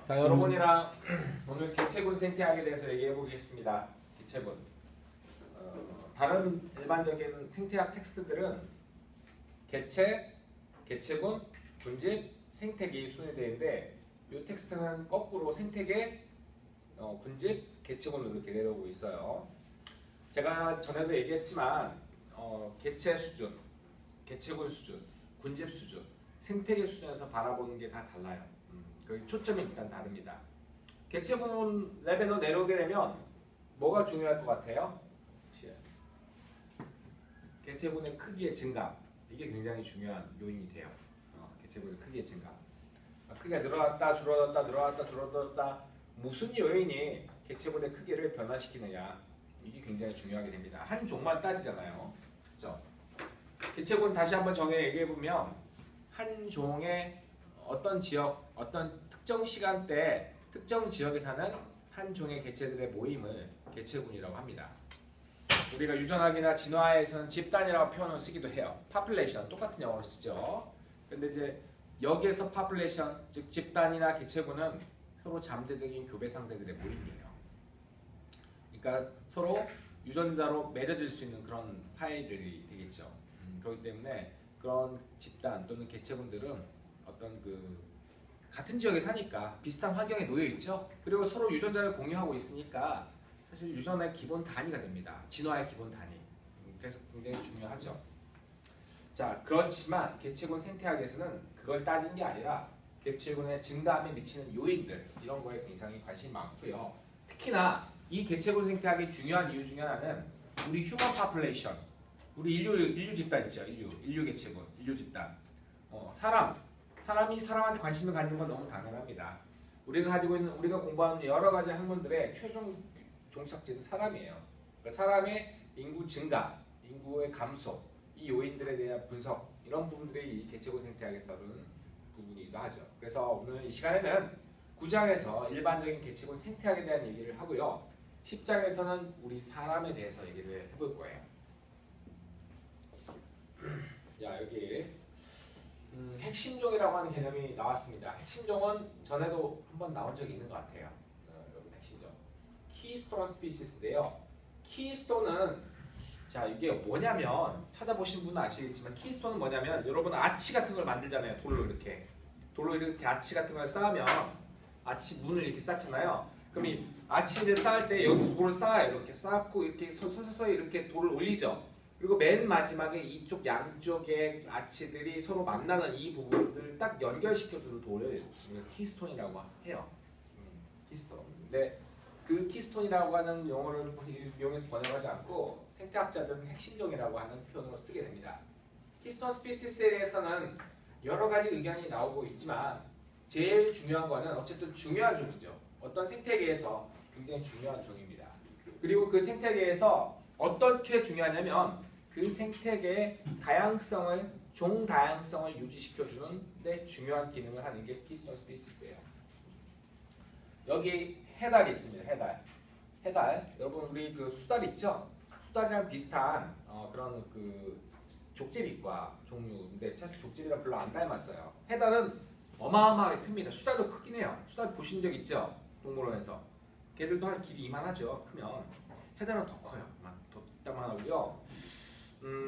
자, 여러분이랑 오늘 개체군 생태학에 대해서 얘기해 보겠습니다. 개체군. 다른 일반적인 생태학 텍스트들은 개체, 개체군, 군집, 생태계 순위되어 있는데 이 텍스트는 거꾸로 생태계, 군집, 개체군으로 이렇게 내려오고 있어요. 제가 전에도 얘기했지만 개체 수준, 개체군 수준, 군집 수준, 생태계 수준에서 바라보는 게 다 달라요. 그 초점이 일단 다릅니다. 개체군 레벨로 내려오게 되면 뭐가 중요할 것 같아요? 개체군의 크기의 증가, 이게 굉장히 중요한 요인이 돼요. 개체군의 크기의 증가. 크기가 늘어났다, 줄어들었다, 늘어났다, 줄어들었다. 무슨 요인이 개체군의 크기를 변화시키느냐, 이게 굉장히 중요하게 됩니다. 한 종만 따지잖아요. 그렇죠? 개체군 다시 한번 얘기해 보면 한 종의 어떤 지역, 어떤 특정 시간대, 특정 지역에 사는 한 종의 개체들의 모임을 개체군이라고 합니다. 우리가 유전학이나 진화에서는 집단이라고 표현을 쓰기도 해요. population, 똑같은 영어를 쓰죠. 근데 이제 여기에서 population, 즉 집단이나 개체군은 서로 잠재적인 교배 상대들의 모임이에요. 그러니까 서로 유전자로 맺어질 수 있는 그런 사이들이 되겠죠. 그렇기 때문에 그런 집단 또는 개체군들은 어떤 같은 지역에 사니까 비슷한 환경에 놓여 있죠. 그리고 서로 유전자를 공유하고 있으니까 사실 유전의 기본 단위가 됩니다. 진화의 기본 단위. 그래서 굉장히 중요하죠. 자, 그렇지만 개체군 생태학에서는 그걸 따진 게 아니라 개체군의 증가함에 미치는 요인들, 이런 거에 굉장히 관심이 많고요. 특히나 이 개체군 생태학의 중요한 이유 중에 하나는 우리 휴먼 파퓰레이션, 우리 인류 집단 있죠. 인류 개체군, 인류 집단. 사람이 사람한테 관심을 갖는 건 너무 당연합니다. 우리가 공부하는 여러 가지 학문들의 최종 종착지는 사람이에요. 그러니까 사람의 인구 증가, 인구의 감소, 이 요인들에 대한 분석, 이런 부분들이 이 개체군 생태학에서 다루는 부분이기도 하죠. 그래서 오늘 이 시간에는 9장에서 일반적인 개체군 생태학에 대한 얘기를 하고요. 10장에서는 우리 사람에 대해서 얘기를 해볼 거예요. 자, 여기 핵심종이라고 하는 개념이 나왔습니다. 핵심종은 전에도 한번 나온 적이 있는 것 같아요. 여러분, 핵심종. 키스톤 스피시스인데요. 키스톤은, 자, 이게 뭐냐면, 찾아보신 분은 아시겠지만 키스톤은 뭐냐면, 여러분 아치 같은 걸 만들잖아요. 돌로 이렇게 아치 같은 걸 쌓으면, 아치 문을 이렇게 쌓잖아요. 그럼 이 아치를 쌓을 때 여기 돌을 쌓아요. 이렇게 쌓고 이렇게 서서히 이렇게 돌을 올리죠. 그리고 맨 마지막에 이쪽 양쪽의 아치들이 서로 만나는 이 부분들을 딱 연결시켜주는 돌을 키스톤이라고 해요. 키스톤. 근데 그 키스톤이라고 하는 용어를 이용해서 번역하지 않고 생태학자들은 핵심종이라고 하는 표현으로 쓰게 됩니다. 키스톤 스피시스에 대해서는 여러 가지 의견이 나오고 있지만 제일 중요한 거는 어쨌든 중요한 종이죠. 어떤 생태계에서 굉장히 중요한 종입니다. 그리고 그 생태계에서 어떻게 중요하냐면 그 생태계의 다양성을, 종 다양성을 유지시켜주는 데 중요한 기능을 하는 게 키스톤 스피시스예요. 여기 해달이 있습니다. 해달. 여러분 우리 수달 있죠? 수달이랑 비슷한 그런 족제비과 종류인데 사실 족제비랑 별로 안 닮았어요. 해달은 어마어마하게 큽니다. 수달도 크긴 해요. 수달 보신 적 있죠? 동물원에서. 걔들도 한 길이 이만하죠. 크면. 해달은 더 커요. 더 이따만하고요.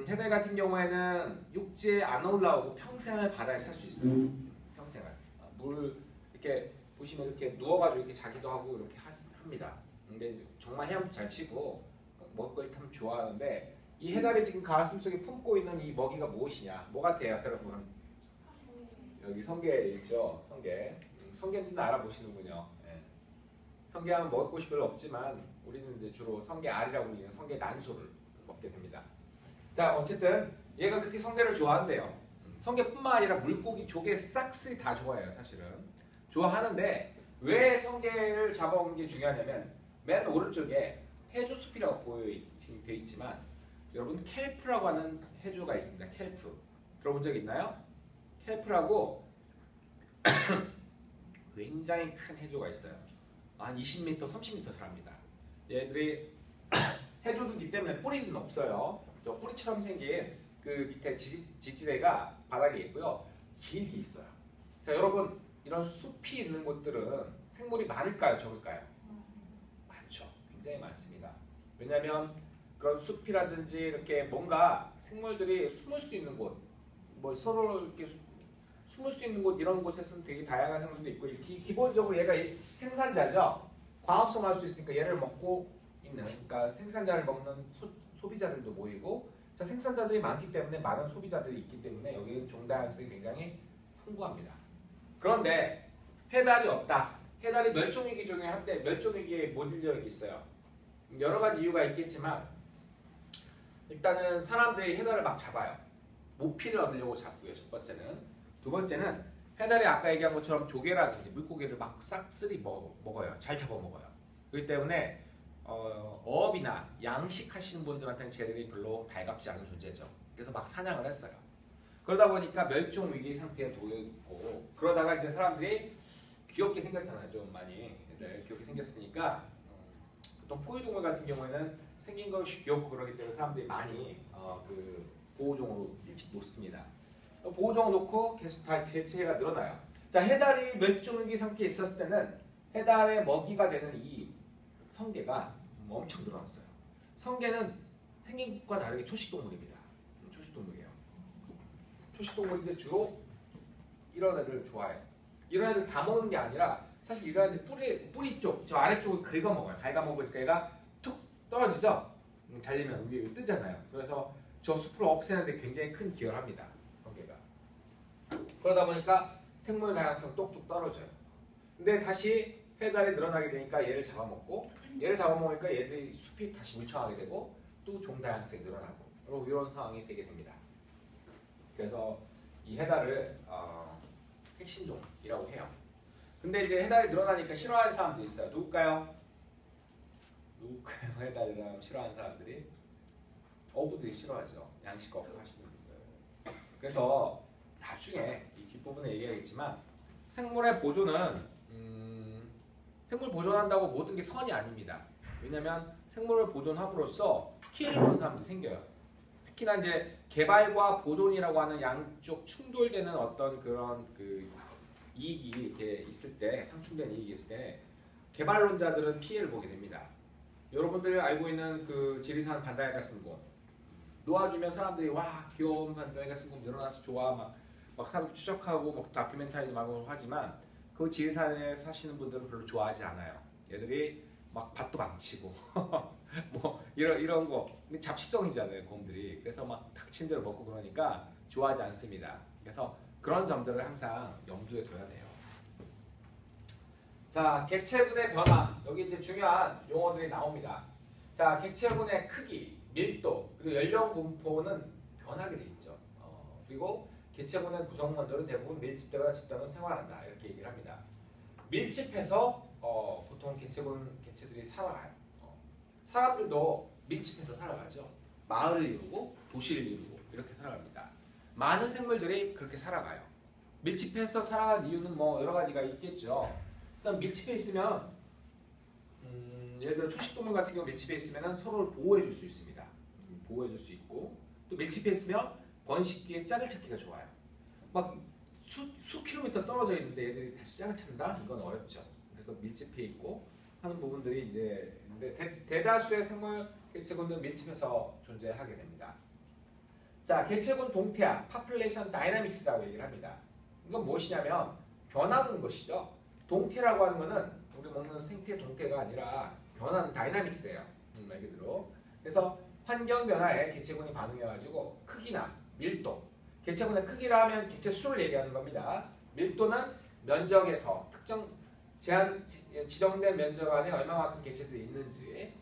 해달 같은 경우에는 육지에 안 올라오고 평생을 바다에 살 수 있어요. 평생을. 물 이렇게 보시면 이렇게 누워가지고 이렇게 자기도 하고 이렇게 합니다. 근데 정말 헤엄도 잘 치고 먹을 걸 참 좋아하는데 이 해달이 지금 가슴속에 품고 있는 이 먹이가 무엇이냐? 뭐 같아요, 여러분? 여기 성게 있죠? 성게인지는 알아보시는군요. 네. 성게하면 먹을 곳이 별로 없지만 우리는 이제 주로 성게 알이라고 불리는 성게 난소를 먹게 됩니다. 자, 어쨌든 얘가 그렇게 성게를 좋아한대요. 성게뿐만 아니라 물고기, 조개, 싹쓸이 다 좋아해요. 사실은 좋아하는데 왜 성게를 잡아온 게 중요하냐면 맨 오른쪽에 해조숲이라고 돼 있지만 여러분 켈프라고 하는 해조가 있습니다. 켈프 들어본 적 있나요? 켈프라고 굉장히 큰 해조가 있어요. 한 20m, 30m 자랍니다. 얘들이 해조들이기 때문에 뿌리는 없어요. 저 뿌리처럼 생긴 그 밑에 지지대가 바닥에 있고요. 길게 있어요. 자, 여러분 이런 숲이 있는 곳들은 생물이 많을까요? 적을까요? 많죠. 굉장히 많습니다. 왜냐하면 그런 숲이라든지 이렇게 뭔가 생물들이 숨을 수 있는 곳, 뭐 서로 이렇게 숨을 수 있는 곳 이런 곳에서는 되게 다양한 생물도 있고 기본적으로 얘가 생산자죠. 광합성할 수 있으니까 얘를 먹고 있는 그러니까 생산자를 먹는 소비자들도 모이고 자 생산자들이 많기 때문에 많은 소비자들이 있기 때문에 여기는 종다양성이 굉장히 풍부합니다. 그런데 해달이 없다. 해달이 멸종위기 중에 한때 멸종위기에 못 일려 있어요. 여러 가지 이유가 있겠지만 일단은 사람들이 해달을 막 잡아요. 모피를 얻으려고 잡고요. 첫 번째는. 두 번째는 해달이 아까 얘기한 것처럼 조개라든지 물고기를 막 싹쓸이 먹어요. 잘 잡아먹어요. 그렇기 때문에 어업이나 양식하시는 분들한테는 쟤들이 별로 달갑지 않은 존재죠. 그래서 막 사냥을 했어요. 그러다 보니까 멸종 위기 상태에 놓였고 그러다가 이제 사람들이 귀엽게 생겼잖아요. 좀 많이 귀엽게 생겼으니까 보통 포유동물 같은 경우에는 생긴 것이 귀엽고 그러기 때문에 사람들이 많이 그 보호종으로 일찍 놓습니다. 보호종을 놓고 계속 다 개체가 늘어나요. 자, 해달이 멸종위기 상태에 있었을 때는 해달의 먹이가 되는 이 성게가 엄청 늘어났어요. 성게는 생긴 것과 다르게 초식동물입니다. 초식동물이에요. 초식동물인데 주로 이런 애들 좋아해요. 이런 애들 다 먹는 게 아니라 사실 이런 애들 뿌리 쪽, 저 아래쪽을 긁어먹어요. 갉아먹으니까 얘가 툭 떨어지죠? 잘리면 위에 뜨잖아요. 그래서 저 숲을 없애는데 굉장히 큰 기여를 합니다. 성게가. 그러다 보니까 생물 다양성 똑똑 떨어져요. 근데 다시 해달이 늘어나게 되니까 얘를 잡아먹고 얘를 잡아먹으니까 얘들이 숲이 다시 물청하게 되고 또 종다양성이 늘어나고 이런 상황이 되게 됩니다. 그래서 이 해달을 핵신종이라고 해요. 근데 이제 해달이 늘어나니까 싫어하는 사람도 있어요. 누굴까요? 해달을 싫어하는 사람들이? 어부들이 싫어하죠. 양식 어부 하시는 분들. 그래서 나중에 이 뒷부분에 얘기하겠지만 생물의 보존은 생물 보존한다고 모든 게 선이 아닙니다. 왜냐하면 생물을 보존함으로써 피해를 보는 사람들이 생겨요. 특히나 이제 개발과 보존이라고 하는 양쪽 충돌되는 어떤 그런 그 이익이 이렇게 있을 때, 상충된 이익이 있을 때 개발론자들은 피해를 보게 됩니다. 여러분들이 알고 있는 그 지리산 반다이가스곰 놓아주면 사람들이 와 귀여운 반다이가스곰 늘어나서 좋아 막 사람 추적하고 막 다큐멘터리도 많고 하지만 그 지리산에 사시는 분들은 별로 좋아하지 않아요. 얘들이 막 밭도 망치고 뭐 이런 거 잡식성이잖아요 곰들이. 그래서 막 닥친 대로 먹고 그러니까 좋아하지 않습니다. 그래서 그런 점들을 항상 염두에 둬야 돼요. 자, 개체군의 변화. 여기 이제 중요한 용어들이 나옵니다. 자, 개체군의 크기, 밀도, 그리고 연령 분포는 변하게 돼 있죠. 그리고 개체군의 구성원들은 대부분 밀집되거나 집단으로 생활한다. 이렇게 얘기를 합니다. 밀집해서 보통 개체들이 살아가요. 사람들도 밀집해서 살아가죠. 마을을 이루고 도시를 이루고 이렇게 살아갑니다. 많은 생물들이 그렇게 살아가요. 밀집해서 살아가는 이유는 뭐 여러 가지가 있겠죠. 일단 밀집해 있으면 예를 들어 초식동물 같은 경우 밀집해 있으면 서로를 보호해 줄 수 있습니다. 보호해 줄 수 있고 또 밀집해 있으면 번식기에 짝을 찾기가 좋아요. 막 수 킬로미터 떨어져 있는데 얘들이 다시 짝을 찾는다? 이건 어렵죠. 그래서 밀집해 있고 하는 부분들이 이제 대다수의 생물 개체군은 밀집해서 존재하게 됩니다. 자, 개체군 동태학, population dynamics라고 얘기를 합니다. 이건 무엇이냐면 변하는 것이죠. 동태라고 하는 것은 우리 먹는 생태 동태가 아니라 변하는 다이나믹스예요. 말 그대로. 그래서 환경 변화에 개체군이 반응해가지고 크기나 밀도, 개체군의 크기라 하면 개체 수를 얘기하는 겁니다. 밀도는 면적에서 특정 지정된 면적 안에 얼마만큼 개체들이 있는지,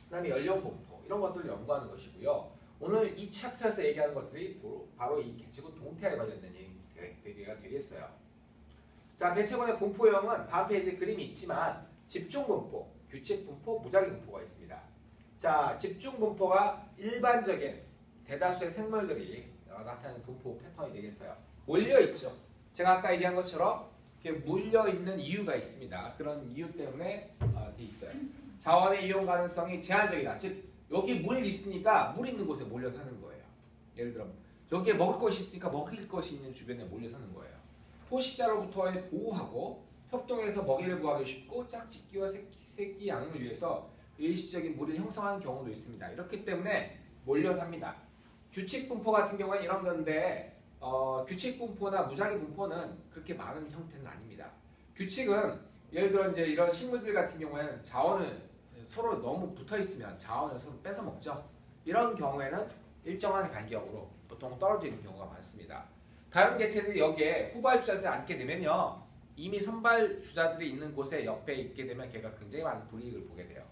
그다음에 연령 분포 이런 것들을 연구하는 것이고요. 오늘 이 챕터에서 얘기하는 것들이 바로 이 개체군 동태에 관련된 얘기가 되겠어요. 자, 개체군의 분포형은 다음 페이지에 그림이 있지만 집중 분포, 규칙 분포, 무작위 분포가 있습니다. 자, 집중 분포가 일반적인 대다수의 생물들이 나타내는 분포 패턴이 되겠어요. 몰려있죠. 제가 아까 얘기한 것처럼 이렇게 몰려있는 이유가 있습니다. 그런 이유 때문에 돼 있어요. 자원의 이용 가능성이 제한적이다. 즉 여기 물이 있으니까 물 있는 곳에 몰려 사는 거예요. 예를 들어 여기에 먹을 것이 있으니까 먹을 것이 있는 주변에 몰려 사는 거예요. 포식자로부터의 보호하고 협동해서 먹이를 구하기 쉽고 짝짓기와 새끼 양을 위해서 의식적인 무리를 형성하는 경우도 있습니다. 이렇기 때문에 몰려 삽니다. 규칙 분포 같은 경우는 이런 건데 규칙 분포나 무작위 분포는 그렇게 많은 형태는 아닙니다. 규칙은 예를 들어 이제 이런 식물들 같은 경우에는 자원을 서로 너무 붙어 있으면 자원을 서로 뺏어 먹죠. 이런 경우에는 일정한 간격으로 보통 떨어지는 경우가 많습니다. 다른 개체들이 여기에 후발주자들이 앉게 되면요. 이미 선발주자들이 있는 곳에 옆에 있게 되면 걔가 굉장히 많은 불이익을 보게 돼요.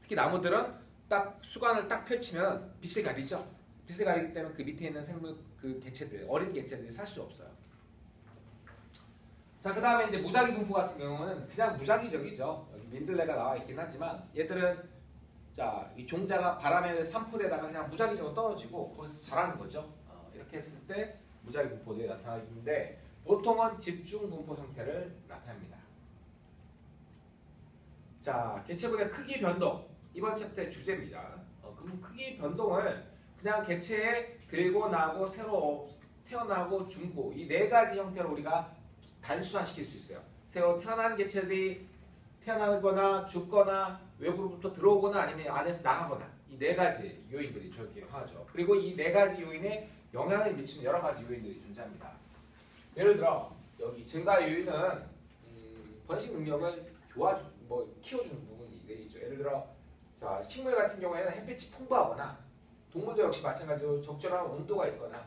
특히 나무들은 딱 수관을 딱 펼치면 빛을 가리죠. 빛을 가리기 때문에 그 밑에 있는 생물 그 개체들 어린 개체들이 살 수 없어요. 자, 그 다음에 이제 무작위 분포 같은 경우는 그냥 무작위적이죠. 여기 민들레가 나와 있긴 하지만 얘들은 자, 이 종자가 바람에 산포되다가 그냥 무작위적으로 떨어지고 거기서 자라는 거죠. 이렇게 했을 때 무작위 분포들이 나타나는데 보통은 집중 분포 형태를 나타냅니다. 자, 개체군의 크기 변동 이번 챕터의 주제입니다. 그럼 크기 변동을 그냥 개체에 들고 나고 새로 태어나고 죽고 이 네 가지 형태로 우리가 단순화시킬 수 있어요. 새로 태어난 개체들이 태어나거나 죽거나 외부로부터 들어오거나 아니면 안에서 나가거나 이 네 가지 요인들이 저렇게 하죠. 그리고 이 네 가지 요인에 영향을 미치는 여러 가지 요인들이 존재합니다. 예를 들어 여기 증가 요인은 번식 능력을 키워주는 부분이 있죠. 예를 들어 자, 식물 같은 경우에는 햇빛이 풍부하거나 동물도 역시 마찬가지로 적절한 온도가 있거나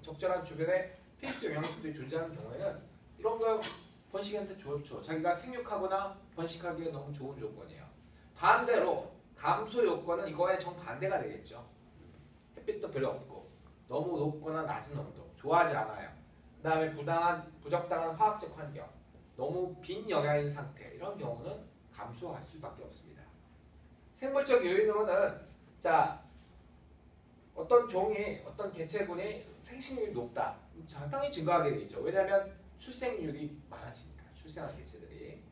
적절한 주변에 필수 영양소들이 존재하는 경우에는 이런 거 번식한테 좋죠. 자기가 생육하거나 번식하기에 너무 좋은 조건이에요. 반대로 감소 요건은 이거의 정반대가 되겠죠. 햇빛도 별로 없고 너무 높거나 낮은 온도 좋아하지 않아요. 그 다음에 부적당한 화학적 환경 너무 빈 영양인 상태 이런 경우는 감소할 수밖에 없습니다. 생물적 요인으로는 자 어떤 종이 어떤 개체군이 생식률이 높다 상당히 증가하게 되죠. 왜냐하면 출생률이 많아지니까 출생한 개체들이.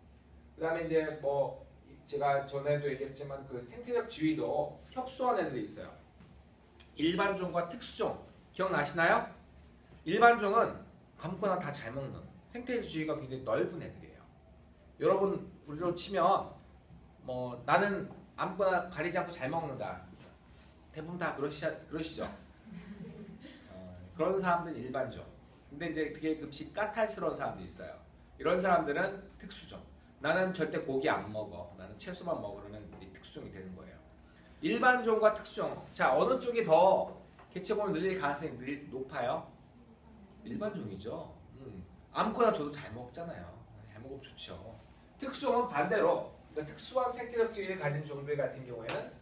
그 다음에 이제 뭐 제가 전에도 얘기했지만 그 생태적 지위도 협소한 애들이 있어요. 일반종과 특수종 기억나시나요? 일반종은 아무거나 다 잘 먹는 생태적 지위가 굉장히 넓은 애들이에요. 여러분 우리로 치면 뭐 나는 아무거나 가리지 않고 잘 먹는다. 대부분 다 그러시죠. 그런 사람들은 일반종. 근데 이제 그게 급식 까탈스러운 사람들이 있어요. 이런 사람들은 특수종. 나는 절대 고기 안 먹어. 나는 채소만 먹어. 그러면 특수종이 되는 거예요. 일반종과 특수종. 자, 어느 쪽이 더 개체군을 늘릴 가능성이 높아요? 일반종이죠. 아무거나 줘도 잘 먹잖아요. 잘 먹으면 좋죠. 특수종은 반대로 그러니까 특수한 생태적 지위를 가진 종들 같은 경우에는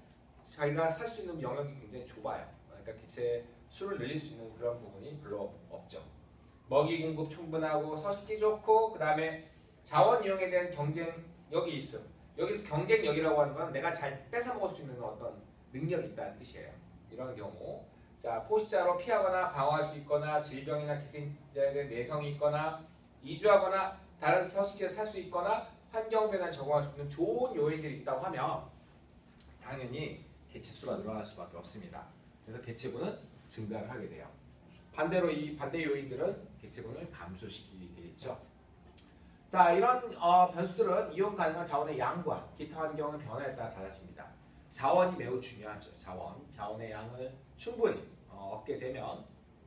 자기가 살 수 있는 영역이 굉장히 좁아요. 그러니까 개체 수를 늘릴 수 있는 그런 부분이 별로 없죠. 먹이 공급 충분하고 서식지 좋고 그 다음에 자원 이용에 대한 경쟁력이 있음. 여기서 경쟁력이라고 하는 건 내가 잘 뺏어 먹을 수 있는 어떤 능력이 있다는 뜻이에요. 이런 경우 자 포식자로 피하거나 방어할 수 있거나 질병이나 기생자에 대한 내성이 있거나 이주하거나 다른 서식지에 살 수 있거나 환경 변화에 적응할 수 있는 좋은 요인들이 있다고 하면 당연히 개체수가 늘어날 수밖에 없습니다. 그래서 개체군은 증가를 하게 돼요. 반대로 이 반대 요인들은 개체군을 감소시키게 되겠죠. 자, 이런 변수들은 이용 가능한 자원의 양과 기타 환경의 변화에 따라 달라집니다. 자원이 매우 중요하죠. 자원의 양을 충분히 얻게 되면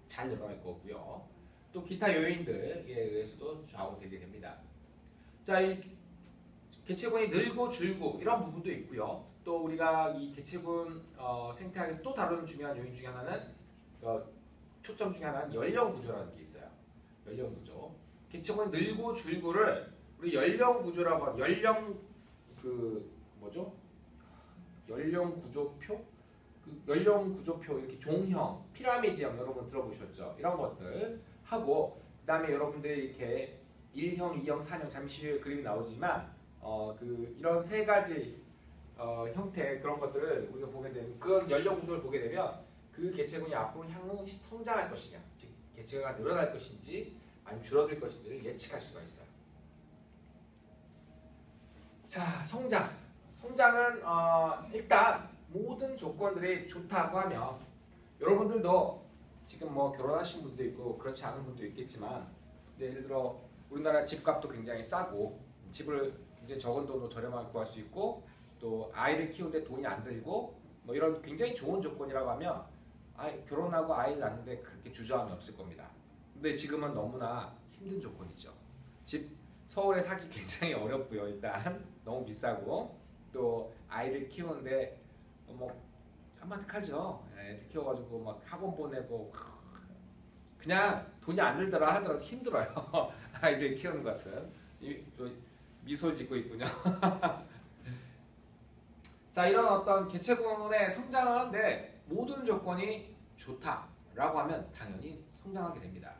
잘 늘어날 거고요. 또 기타 요인들에 의해서도 좌우되게 됩니다. 자, 이 개체군이 늘고 줄고 이런 부분도 있고요. 또 우리가 이 개체군 생태학에서 또 다루는 중요한 요인 중에 하나는 초점 중에 하나는 연령 구조라는 게 있어요. 연령 구조. 개체군이 늘고 줄고를 우리 연령 구조라고 하는 연령 연령 구조표? 연령 구조표 이렇게 종형, 피라미드형 여러분 들어보셨죠? 이런 것들 하고 그다음에 여러분들이 이렇게 1형, 2형, 3형 잠시 후에 그림이 나오지만 이런 세 가지 형태 그런 것들을 우리가 보게 되면 그런 연령 구조를 보게 되면 그 개체군이 앞으로 향후 성장할 것이냐, 즉 개체가 늘어날 것인지 아니면 줄어들 것인지를 예측할 수가 있어요. 자, 성장은 일단 모든 조건들이 좋다고 하면 여러분들도 지금 뭐 결혼하신 분도 있고 그렇지 않은 분도 있겠지만 예를 들어 우리나라 집값도 굉장히 싸고 집을 굉장히 적은 돈으로 저렴하게 구할 수 있고 또 아이를 키우는데 돈이 안 들고 뭐 이런 굉장히 좋은 조건이라고 하면 결혼하고 아이를 낳는데 그렇게 주저함이 없을 겁니다. 근데 지금은 너무나 힘든 조건이죠. 집 서울에 사기 굉장히 어렵고요. 일단 너무 비싸고 또 아이를 키우는데 뭐 까마득하죠. 애들 키워가지고 막 학원 보내고 그냥 돈이 안 들더라 하더라도 힘들어요. 아이들 키우는 것은 미소 짓고 있군요. 자, 이런 어떤 개체군의 성장하는데 모든 조건이 좋다라고 하면 당연히 성장하게 됩니다.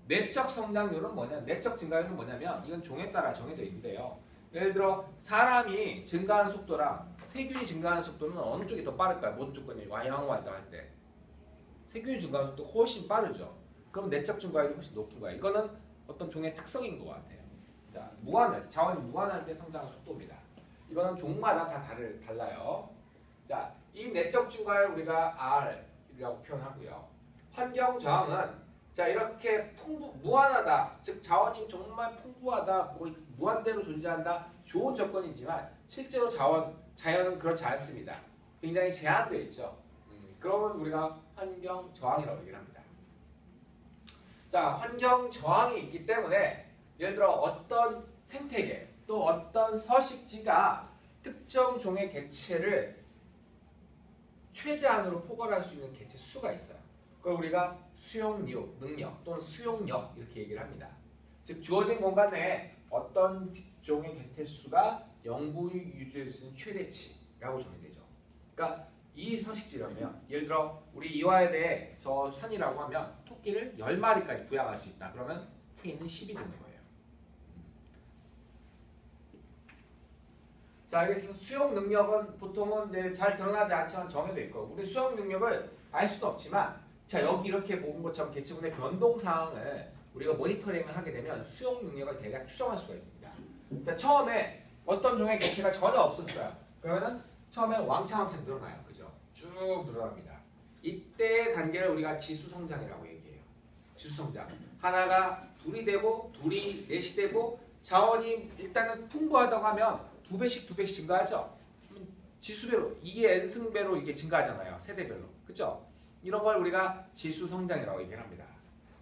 내적 성장률은 내적 증가율은 뭐냐면 이건 종에 따라 정해져 있는데요. 예를 들어 사람이 증가하는 속도랑 세균이 증가하는 속도는 어느 쪽이 더 빠를까요? 모든 조건이 양호하다 때 세균이 증가하는 속도가 훨씬 빠르죠. 그럼 내적 증가율이 훨씬 높은 거야. 이거는 어떤 종의 특성인 것 같아요. 자, 자원이 무한할 때 성장하는 속도입니다. 이거는 종마다 다 달라요. 자, 이 내적 증가율 우리가 R이라고 표현하고요. 환경 저항은 자, 이렇게 무한하다, 즉 자원이 정말 풍부하다, 무한대로 존재한다, 좋은 조건이지만 실제로 자연은 그렇지 않습니다. 굉장히 제한되어 있죠. 그러면 우리가 환경 저항이라고 얘기를 합니다. 자, 환경 저항이 있기 때문에 예를 들어 어떤 생태계 또 어떤 서식지가 특정 종의 개체를 최대한으로 포괄할 수 있는 개체 수가 있어요. 그걸 우리가 수용 능력 또는 수용력 이렇게 얘기를 합니다. 즉 주어진 공간 내에 어떤 종의 개체 수가 영구히 유지될 수 있는 최대치라고 정의되죠. 그러니까 이 서식지라면 예를 들어 우리 이화에 대해 저 산이라고 하면 토끼를 10마리까지 부양할 수 있다. 그러면 K는 10이 되는 거예요. 자, 여기서 수용 능력은 보통은 이제 잘 드러나지 않지만 정해져 있고 우리 수용 능력을 알 수는 없지만 자, 여기 이렇게 본 것처럼 개체군의 변동 사항을 우리가 모니터링을 하게 되면 수용 능력을 대략 추정할 수가 있습니다. 자, 처음에 어떤 종의 개체가 전혀 없었어요. 그러면은 처음에 왕창 늘어나요. 그죠? 쭉 늘어납니다. 이때 단계를 우리가 지수성장이라고 얘기해요. 지수성장. 하나가 둘이 되고 둘이 넷이 되고 자원이 일단은 풍부하다고 하면 두 배씩 증가하죠. 지수배로, 2의 n승배로 이게 증가하잖아요. 세대별로. 그죠? 이런 걸 우리가 지수성장이라고 얘기를 합니다.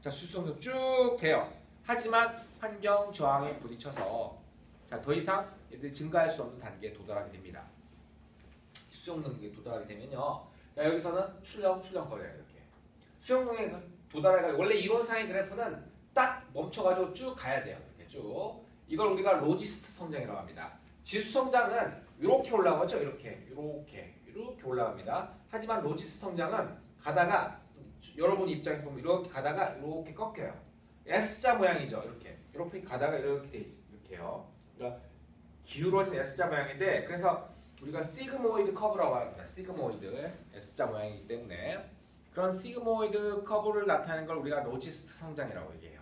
자, 지수성장 쭉 돼요. 하지만 환경 저항에 부딪혀서 자, 더 이상 얘들이 증가할 수 없는 단계에 도달하게 됩니다. 수용 능력에 도달하게 되면요. 자, 여기서는 출렁거려요. 이렇게. 수용 능력에 도달해가지고 원래 이론상의 그래프는 딱 멈춰가지고 쭉 가야 돼요. 이렇게 쭉. 이걸 우리가 로지스트 성장이라고 합니다. 지수 성장은 이렇게 올라가죠. 이렇게 올라갑니다. 하지만 로지스트 성장은 가다가 여러분 입장에서 보면 이렇게 가다가 이렇게 꺾여요. S자 모양이죠. 이렇게 가다가 이렇게 이렇게요. 그러니까 기울어진 S자 모양인데 그래서 우리가 시그모이드 커브라고 합니다. 시그모이드 S자 모양이기 때문에 그런 시그모이드 커브를 나타내는 걸 우리가 로지스트 성장이라고 얘기해요.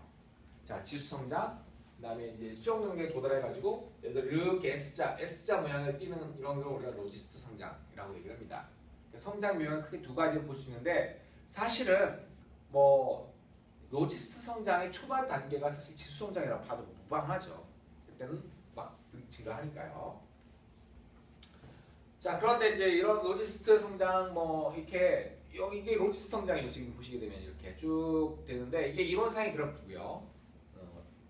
자, 지수 성장, 그다음에 이제 수용 능력에 도달해가지고 예를 들어 이렇게 S자 모양을 띄는 이런 걸 우리가 로지스트 성장이라고 얘기를 합니다. 성장 유형은 크게 두 가지를 볼 수 있는데 사실은 뭐 로지스트 성장의 초반 단계가 사실 지수 성장이라고 봐도 무방하죠. 그때는 막 증가하니까요. 자, 그런데 이제 이런 로지스트 성장 뭐 이렇게 이게 로지스트 성장이죠. 지금 보시게 되면 이렇게 쭉 되는데 이게 이론상의 그래프고요.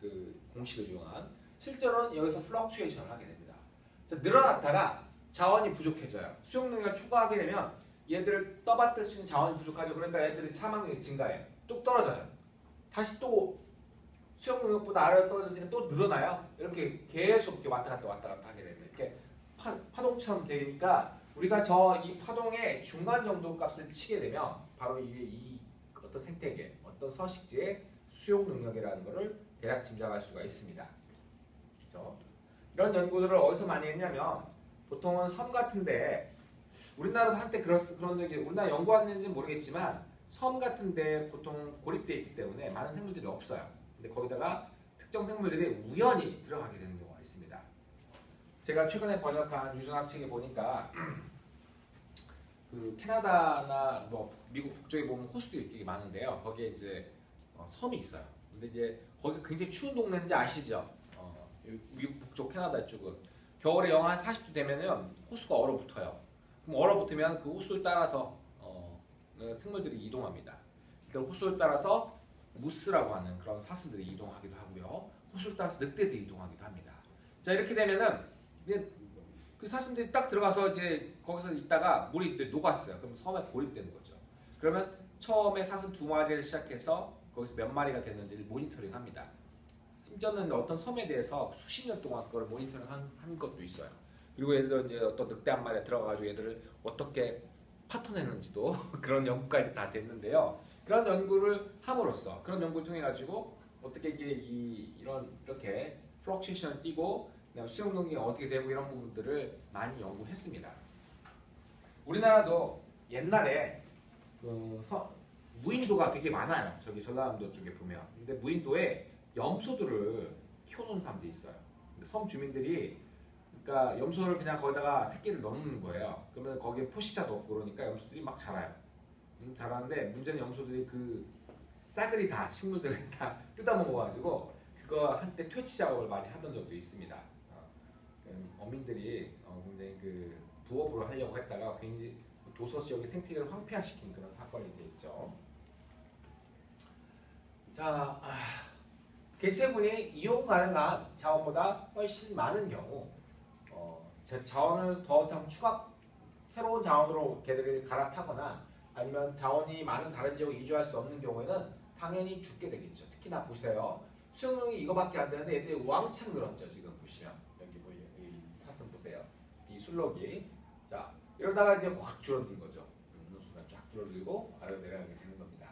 그 공식을 이용한 실제로는 여기서 플럭추에이션을 하게 됩니다. 자, 늘어났다가 자원이 부족해져요. 수용 능력을 초과하게 되면 얘들을 떠받들 수 있는 자원이 부족하죠. 그러니까 얘들이 사망률이 증가해요. 뚝 떨어져요. 다시 또 수용 능력보다 아래로 떨어졌으니까 또 늘어나요. 이렇게 계속 이렇게 왔다 갔다 하게 됩니다. 이렇게 파동처럼 되니까 우리가 이 파동의 중간 정도 값을 치게 되면 바로 이게 이 어떤 생태계, 어떤 서식지의 수용 능력이라는 것을 대략 짐작할 수가 있습니다. 그렇죠? 이런 연구들을 어디서 많이 했냐면 보통은 섬 같은데 우리나라도 한때 그런 얘기 우리나라 연구했는지는 모르겠지만 섬 같은데 보통 고립되어 있기 때문에 많은 생물들이 없어요. 근데 거기다가 특정 생물들이 우연히 들어가게 되는 경우가 있습니다. 제가 최근에 번역한 유전학 책에 보니까 그 캐나다나 뭐 미국 북쪽에 보면 호수도 되게 많은데요. 거기에 이제 섬이 있어요. 근데 이제 거기 굉장히 추운 동네인지 아시죠? 미국 북쪽 캐나다 쪽은 겨울에 영하 한 40도 되면은 호수가 얼어붙어요. 그럼 얼어붙으면 그 호수를 따라서 생물들이 이동합니다. 그 호수를 따라서 무스라고 하는 그런 사슴들이 이동하기도 하고요. 호수를 따라서 늑대들이 이동하기도 합니다. 자, 이렇게 되면은 이제 그 사슴들이 딱 들어가서 이제 거기서 있다가 물이 녹았어요. 그럼 섬에 고립되는 거죠. 그러면 처음에 사슴 2마리를 시작해서 거기서 몇 마리가 됐는지를 모니터링합니다. 심지어는 어떤 섬에 대해서 수십 년 동안 그걸 모니터링한 것도 있어요. 그리고 예를 들어 이제 어떤 늑대 한 마리가 들어가가지고 얘들을 어떻게 파토내는지도 그런 연구까지 다 됐는데요. 그런 연구를 함으로써 그런 연구를 통해 가지고 어떻게 이렇게 플럭추에이션을 띄고 수영 능력이 어떻게 되고 이런 부분들을 많이 연구했습니다. 우리나라도 옛날에 무인도가 되게 많아요. 저기 전라남도 쪽에 보면. 근데 무인도에 염소들을 키워놓은 사람들이 있어요. 섬 주민들이 그러니까 염소를 그냥 거기다가 새끼를 넣는 거예요. 그러면 거기에 포식자도 없고 그러니까 염소들이 막 자라요. 자라는데 문제는 염소들이 그 싸그리 다 식물들을 다 뜯어먹어가지고 그거 한때 퇴치 작업을 많이 하던 적도 있습니다. 어민들이 굉장히 그 부업으로 하려고 했다가 굉장히 도서 지역의 생태계를 황폐화시킨 그런 사건이 되어 있죠. 자, 개체군이 이용 가능한 자원보다 훨씬 많은 경우 자원을 더 이상 새로운 자원으로 걔들이 갈아타거나 아니면 자원이 많은 다른 지역에 이주할 수 없는 경우에는 당연히 죽게 되겠죠. 특히나 보세요. 수용량이 이거밖에 안 되는데 얘들이 왕창 늘었죠. 지금 보시면 여기 이 사슴 보세요. 이 술록이 자 이러다가 이제 확 줄어든 거죠. 어느 순간 쫙 줄어들고 아래로 내려가게 되는 겁니다.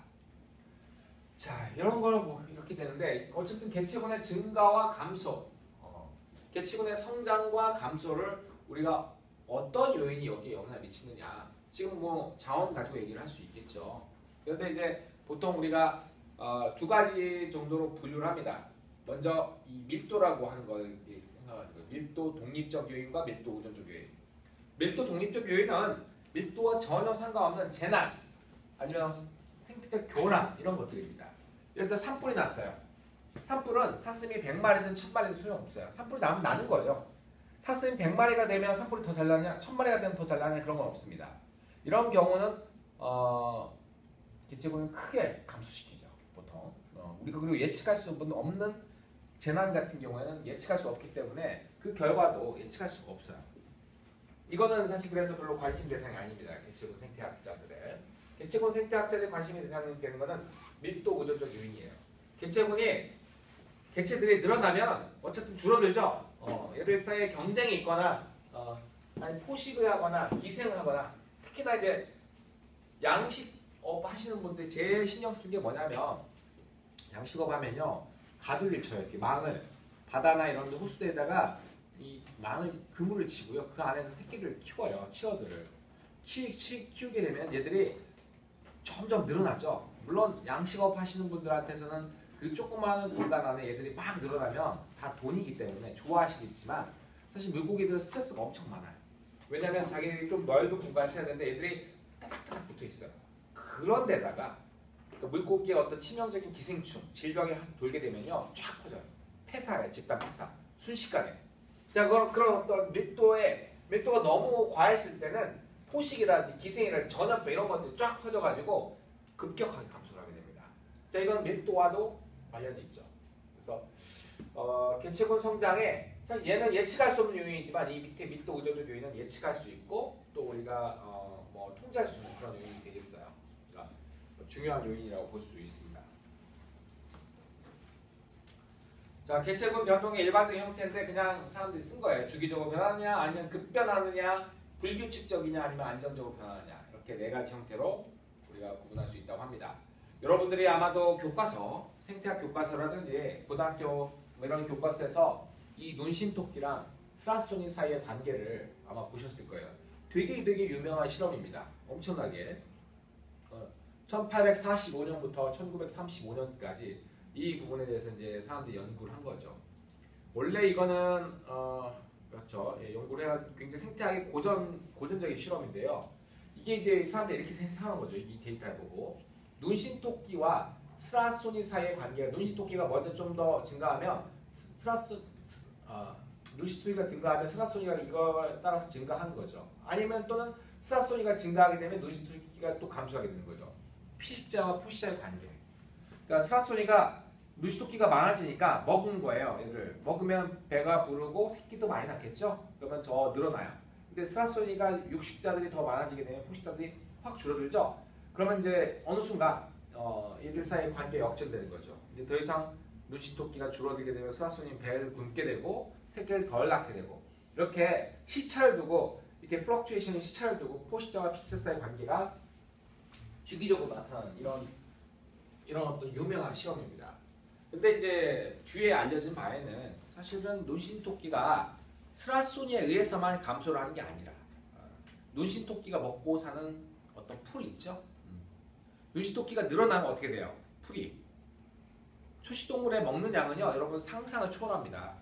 자 이런 걸 뭐 이렇게 되는데 어쨌든 개체군의 증가와 감소, 개체군의 성장과 감소를 우리가 어떤 요인이 여기에 영향을 미치느냐. 지금 뭐 자원 가지고 얘기를 할 수 있겠죠. 그런데 이제 보통 우리가 두 가지 정도로 분류를 합니다. 먼저 이 밀도라고 하는 걸 생각하시고 밀도 독립적 요인과 밀도 의존적 요인. 밀도 독립적 요인은 밀도와 전혀 상관없는 재난 아니면 생태적 교란 이런 것들입니다. 예를 들어 산불이 났어요. 산불은 사슴이 100마리든 1000마리든 소용없어요. 산불이 나면 나는 거예요. 사슴이 100마리가 되면 산불이 더 잘 나냐 1000마리가 되면 더 잘 나냐 그런 건 없습니다. 이런 경우는 개체군을 크게 감소시키죠. 보통 우리가 그리고 예측할 수 없는 재난 같은 경우에는 예측할 수 없기 때문에 그 결과도 예측할 수가 없어요. 이거는 사실 그래서 별로 관심 대상이 아닙니다. 개체군 생태학자들의 개체군 생태학자들의 관심이 대상이 되는 것은 밀도 의존적 요인이에요. 개체들이 늘어나면 어쨌든 줄어들죠. 얘들 사이에 경쟁이 있거나 아니 포식을 하거나 기생을 하거나 특히나 이제 양식업 하시는 분들이 제일 신경 쓴 게 뭐냐면 양식업 하면요 가두리를 쳐요. 이렇게 망을 바다나 이런 호수대에다가 이 망을 그물을 치고요. 그 안에서 새끼들을 키워요. 치어들을 키우게 되면 얘들이 점점 늘어나죠. 물론 양식업 하시는 분들한테서는 그 조그마한 공간 안에 얘들이 막 늘어나면 다 돈이기 때문에 좋아하시겠지만 사실 물고기들은 스트레스가 엄청 많아요. 왜냐하면 자기들이 좀 넓은 공간을 써야 되는데 얘들이 따닥따닥 붙어 있어요. 그런 데다가 그러니까 물고기의 어떤 치명적인 기생충, 질병이 돌게 되면요 쫙 퍼져요. 폐사예요. 집단 폐사. 순식간에. 자 그런 어떤 밀도가 너무 과했을 때는 포식이라든지 기생이라든지 전염병 이런 것들이 쫙 퍼져가지고 급격하게 감소를 하게 됩니다. 자 이건 밀도와도 관련이 있죠. 그래서 개체군 성장에 사실 얘는 예측할 수 없는 요인이지만 이 밑에 밀도 의존적 요인은 예측할 수 있고 또 우리가 뭐 통제할 수 있는 그런 요인이 되겠어요. 그러니까 중요한 요인이라고 볼 수 있습니다. 자 개체군 변동의 일반적인 형태인데 그냥 사람들이 쓴 거예요. 주기적으로 변하느냐 아니면 급변하느냐 불규칙적이냐 아니면 안정적으로 변하느냐 이렇게 네 가지 형태로 우리가 구분할 수 있다고 합니다. 여러분들이 아마도 교과서, 생태학 교과서라든지 고등학교 이런 교과서에서 이 논신토끼랑 스라스토니 사이의 관계를 아마 보셨을 거예요. 되게 유명한 실험입니다. 엄청나게 1845년부터 1935년까지 이 부분에 대해서 이제 사람들이 연구를 한 거죠. 원래 이거는 그렇죠. 예, 연구를 해야 굉장히 생태학의 고전적인 실험인데요. 이게 이제 사람들이 이렇게 생각하는 거죠. 이 데이터를 보고 논신토끼와 스라소니 사이의 관계가 눈시토끼가 먼저 좀 더 증가하면 눈시토끼가 증가하면 스라소니가 이거에 따라서 증가하는 거죠. 아니면 또는 스라소니가 증가하게 되면 눈시토끼가 또 감소하게 되는 거죠. 피식자와 포식자의 관계. 그러니까 스라소니가 눈시토끼가 많아지니까 먹은 거예요. 얘들 먹으면 배가 부르고 새끼도 많이 낳겠죠. 그러면 더 늘어나요. 근데 스라소니가 육식자들이 더 많아지게 되면 포식자들이 확 줄어들죠. 그러면 이제 어느 순간 얘들 사이의 관계가 역전되는 거죠. 이제 더 이상 눈시토끼가 줄어들게 되면 스라소니는 배를 굶게 되고 새끼를 덜 낳게 되고 이렇게 시차를 두고 이렇게 플럭추에이션의 시차를 두고 포식자와 피식자 사이의 관계가 주기적으로 나타나는 이런 어떤 유명한 실험입니다. 근데 이제 뒤에 알려진 바에는 사실은 눈신토끼가 스라소니에 의해서만 감소를 하는 게 아니라 눈신토끼가 먹고 사는 어떤 풀이 있죠. 눈신토끼가 늘어나면 어떻게 돼요? 풀이. 초식동물의 먹는 양은요, 여러분 상상을 초월합니다.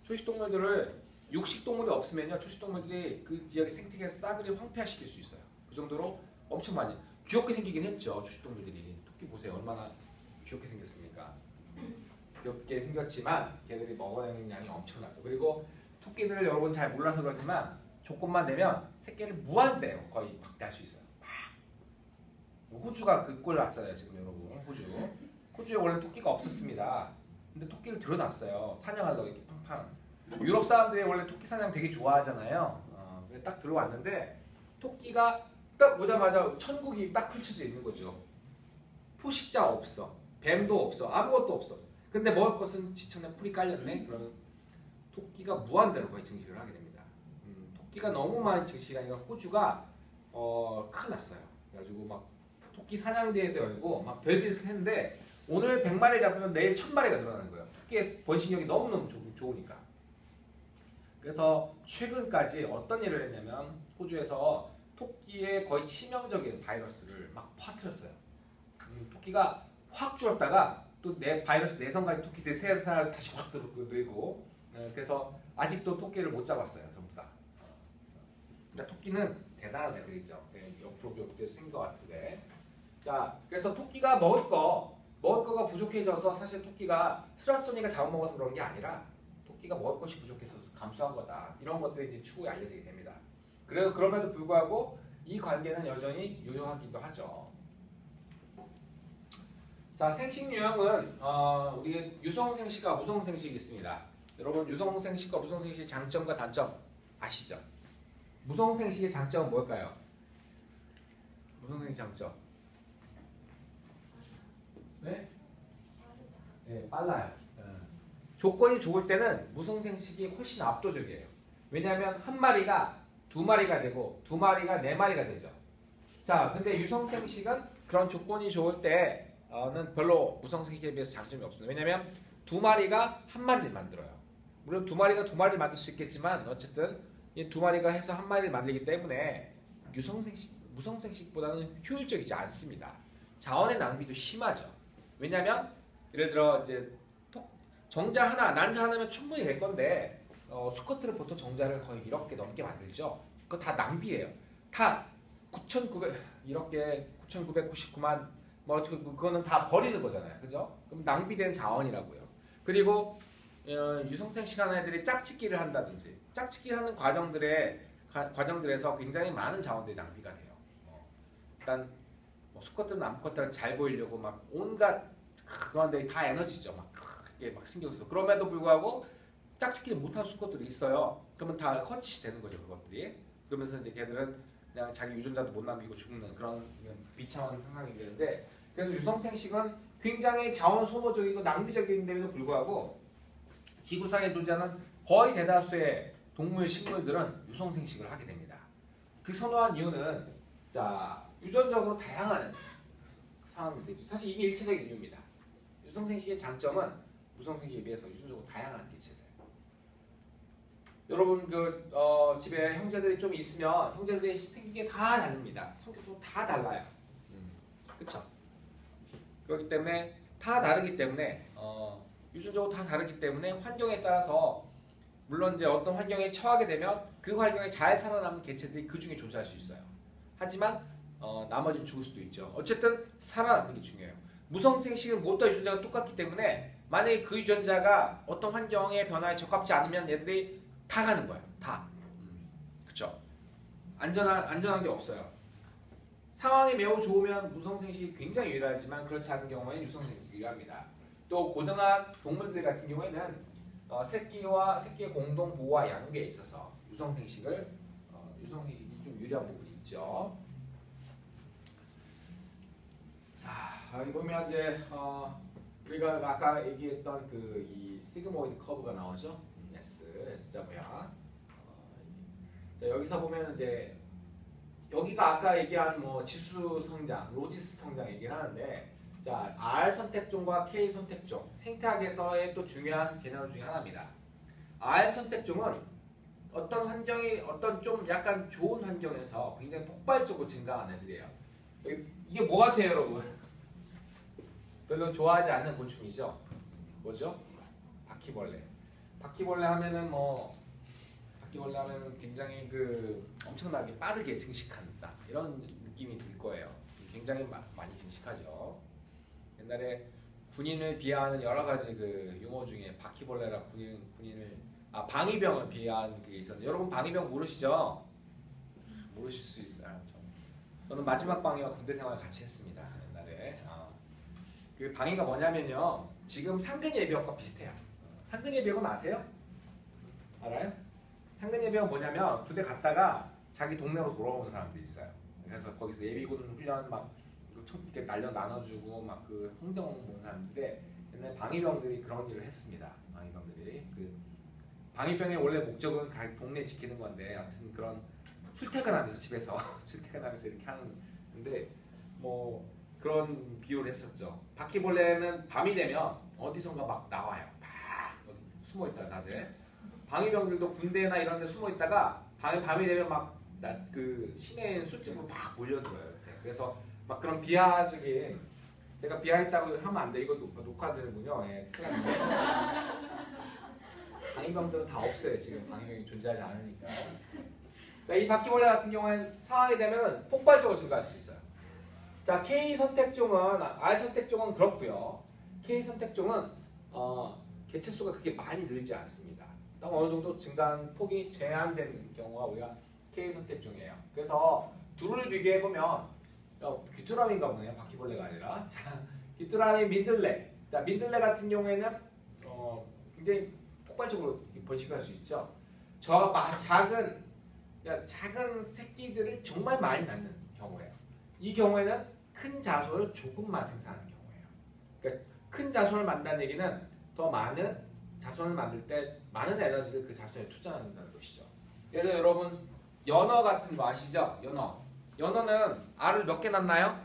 초식동물들을 육식동물이 없으면요, 초식동물들이 그 지역의 생태계에서 싸그리 황폐화시킬 수 있어요. 그 정도로 엄청 많이 귀엽게 생기긴 했죠. 초식동물들이. 토끼 보세요, 얼마나 귀엽게 생겼습니까? 귀엽게 생겼지만 걔들이 먹어내는 양이 엄청나고, 그리고 토끼들을 여러분 잘 몰라서 그렇지만 조건만 되면 새끼를 무한대로 거의 박대할 수 있어요. 호주가 그 꼴 났어요 지금 여러분. 호주에 원래 토끼가 없었습니다. 근데 토끼를 들어놨어요. 사냥하려고 이렇게 팡팡. 유럽 사람들이 원래 토끼 사냥 되게 좋아하잖아요. 딱 들어왔는데 토끼가 딱 오자마자 천국이 딱 펼쳐져 있는 거죠. 포식자 없어, 뱀도 없어, 아무것도 없어. 근데 먹을 것은 지천에 풀이 깔렸네. 그러면 토끼가 무한대로 거의 증식을 하게 됩니다. 토끼가 너무 많이 증식하니까 호주가 큰일 났어요. 그래가지고 막 토끼 사냥대회도 열고 막 별짓을 했는데 오늘 100마리 잡으면 내일 1000마리가 늘어나는 거예요. 토끼의 번식력이 너무너무 좋으니까. 그래서 최근까지 어떤 일을 했냐면 호주에서 토끼의 거의 치명적인 바이러스를 막 퍼뜨렸어요. 토끼가 확 줄었다가 또 내 바이러스 내성까지 토끼들 세 살 다시 확 늘고, 그래서 아직도 토끼를 못 잡았어요. 전부 다. 그러니까 토끼는 대단한 애들이죠. 옆으로 생긴 것 같은데. 자, 그래서 토끼가 먹을 거가 부족해져서 사실 토끼가 스라소니가 잡아먹어서 그런 게 아니라 토끼가 먹을 것이 부족해서 감소한 거다. 이런 것들이 이제 추후에 알려지게 됩니다. 그럼에도 불구하고 이 관계는 여전히 유효하기도 하죠. 자, 생식 유형은 우리 유성생식과 무성생식이 있습니다. 여러분 유성생식과 무성생식의 장점과 단점 아시죠? 무성생식의 장점은 뭘까요? 무성생식 장점. 네? 네, 빨라요. 조건이 좋을 때는 무성생식이 훨씬 압도적이에요. 왜냐하면 한 마리가 2마리가 되고 2마리가 4마리가 되죠. 자, 근데 유성생식은 그런 조건이 좋을 때는 별로 무성생식에 비해서 장점이 없습니다. 왜냐하면 2마리가 한 마리를 만들어요. 물론 2마리가 2마리를 만들 수 있겠지만 어쨌든 이 2마리가 해서 한 마리를 만들기 때문에 무성생식보다는 효율적이지 않습니다. 자원의 낭비도 심하죠. 왜냐하면 예를 들어 이제 정자 하나, 난자 하나면 충분히 될 건데 수컷들은 보통 정자를 거의 1억 개 넘게 만들죠. 그거 다 낭비예요. 다 9,999만 뭐 그거는 다 버리는 거잖아요. 그죠? 그럼 낭비된 자원이라고요. 그리고 유성생식 하는 애들이 짝짓기를 한다든지 짝짓기 하는 과정들에서 굉장히 많은 자원들이 낭비가 돼요. 일단 수컷들은 남컷들은 잘 보이려고 막 온갖 그건데 다 에너지죠. 막 그게 막 신경 써. 그럼에도 불구하고 짝짓기를 못하는 수컷들이 있어요. 그러면 다 컷짓이 되는 거죠, 그것들이. 그러면서 이제 걔들은 그냥 자기 유전자도 못 남기고 죽는 그런 비참한 상황이 되는데, 그래서 유성생식은 굉장히 자원 소모적이고 낭비적인데도 불구하고 지구상에 존재하는 거의 대다수의 동물, 식물들은 유성생식을 하게 됩니다. 그 선호한 이유는 자, 유전적으로 다양한 상황인데 사실 이게 일체적인 이유입니다. 유성생식의 장점은 무성생식에 비해서 유전적으로 다양한 게 있어요. 여러분 집에 형제들이 좀 있으면 형제들이 생긴 게 다 다릅니다. 성격도 다 달라요. 그렇죠? 그렇기 때문에 다 다르기 때문에 유전적으로 다 다르기 때문에 환경에 따라서 물론 이제 어떤 환경에 처하게 되면 그 환경에 잘 살아남는 개체들이 그 중에 존재할 수 있어요. 하지만 나머지는 죽을 수도 있죠. 어쨌든 살아남는 게 중요해요. 무성생식은 무엇과 유전자가 똑같기 때문에 만약에 그 유전자가 어떤 환경의 변화에 적합지 않으면 얘들이 다 가는 거예요. 다. 그쵸? 안전한 게 없어요. 상황이 매우 좋으면 무성생식이 굉장히 유리하지만 그렇지 않은 경우에는 유성생식이 유리합니다. 또 고등한 동물들 같은 경우에는 새끼의 공동 보호와 양육에 있어서 유성생식이 좀 유리한 부분이 있죠. 자, 여기 보면 이제 우리가 아까 얘기했던 그 이 시그모이드 커브가 나오죠. S자 모양. 자, 여기서 보면 이제 여기가 아까 얘기한 뭐 지수 성장, 로지스 성장 얘기를 하는데, 자, R 선택종과 K 선택종, 생태학에서의 또 중요한 개념 중에 하나입니다. R 선택종은 어떤 환경이 어떤 좀 약간 좋은 환경에서 굉장히 폭발적으로 증가한 애들이에요. 이게 뭐 같아요, 여러분? 별로 좋아하지 않는 곤충이죠. 뭐죠? 바퀴벌레. 바퀴벌레 하면은 굉장히 그 엄청나게 빠르게 증식한다 이런 느낌이 들 거예요. 굉장히 많이 증식하죠. 옛날에 군인을 비하하는 여러 가지 그 용어 중에 바퀴벌레라 방위병을 비하한 그게 있었는데, 여러분 방위병 모르시죠? 모르실 수 있어요. 저는 마지막 방위와 군대 생활을 같이 했습니다. 옛날에. 그 방위가 뭐냐면요, 지금 상근 예비역과 비슷해요. 상근 예비역은 아세요? 알아요? 상근 예비역은 뭐냐면 부대 갔다가 자기 동네로 돌아오는 사람들이 있어요. 그래서 거기서 예비군 훈련 막 이렇게 날려 나눠주고 막 그 행정 보는 사람인데, 옛날 방위병들이 그런 일을 했습니다. 방위병의 원래 목적은 동네 지키는 건데, 아무튼 그런 출퇴근하면서 집에서 출퇴근하면서 이렇게 하는데 뭐 그런 비유를 했었죠. 바퀴벌레는 밤이 되면 어디선가 막 나와요. 막 숨어 있다가 낮에. 방위병들도 군대나 이런 데 숨어 있다가 밤이 되면 막 그 시내에 술집으로 막 몰려들어요. 그래서 막 그런 비하적인, 제가 비하했다고 하면 안 돼. 이거 녹화되는군요. 예, 방위병들은 다 없어요. 지금 방위병이 존재하지 않으니까. 자, 이 바퀴벌레 같은 경우에는 상황이 되면 폭발적으로 증가할 수 있어요. 자, K 선택종은 R 선택종은 그렇고요. K 선택종은 개체 수가 그렇게 많이 늘지 않습니다. 딱 어느 정도 증가한 폭이 제한된 경우가 우리가 K 선택종이에요. 그래서 둘을 비교해 보면 귀뚜라미인가 보네요. 바퀴벌레가 아니라. 자, 귀뚜라미, 민들레. 자, 민들레 같은 경우에는 굉장히 폭발적으로 번식할 수 있죠. 작은 새끼들을 정말 많이 낳는 경우예요. 이 경우에는 큰 자손을 조금만 생산하는 경우예요. 그러니까 큰 자손을 만든다는 얘기는 더 많은 자손을 만들 때 많은 에너지를 그 자손에 투자한다는 것이죠. 예를 들어 여러분 연어 같은 거 아시죠? 연어는 알을 몇 개 낳나요?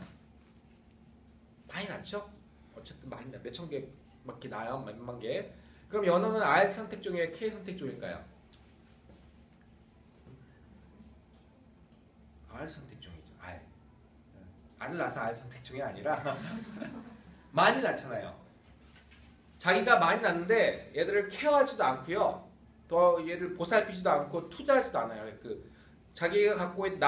많이 낳죠? 어쨌든 많이 낳, 몇천 개 막 이렇게 낳아요. 몇만 개. 그럼 연어는 R 선택종이에요? K 선택종일까요? R 선택종이죠. R을 낳아서 R 선택종이 아니라 많이 낳잖아요. 자기가 많이 낳는데 얘들을 케어하지도 않고요. 더 얘들 보살피지도 않고 투자하지도 않아요. 자기가 갖고 있는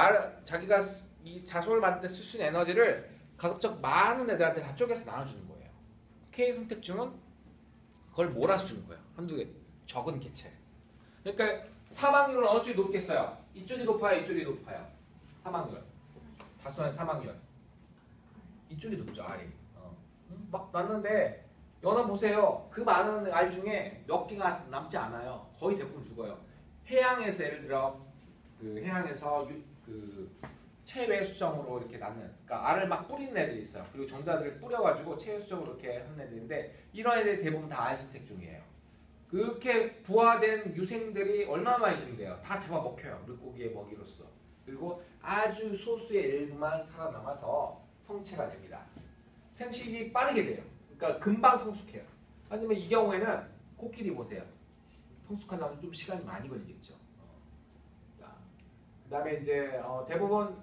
자기가 이 자손을 만들 때 쓸 수 있는 에너지를 가급적 많은 애들한테 다 쪼개서 나눠주는 거예요. K 선택종은 그걸 몰아서 주는 거예요. 한두 개 적은 개체. 그러니까 사망률은 어느 쪽이 높겠어요? 이쪽이 높아요, 이쪽이 높아요. 사망률. 자손의 사망률. 이쪽이 높죠, 알이. 막 났는데 연어 보세요. 그 많은 알 중에 몇 개가 남지 않아요. 거의 대부분 죽어요. 해양에서 예를 들어 해양에서 체외 수정으로 이렇게 낳는, 그러니까 알을 막 뿌리는 애들이 있어요. 그리고 종자들을 뿌려가지고 체외 수정으로 이렇게 하는 애들인데, 이런 애들이 대부분 다 알 선택종이에요. 그렇게 부화된 유생들이 얼마나 많이 죽는데요. 다 잡아먹혀요. 물고기의 먹이로서. 그리고 아주 소수의 일부만 살아남아서 성체가 됩니다. 생식이 빠르게 돼요. 그러니까 금방 성숙해요. 하지만 이 경우에는 코끼리 보세요. 성숙하려면 좀 시간이 많이 걸리겠죠. 그 다음에 이제 대부분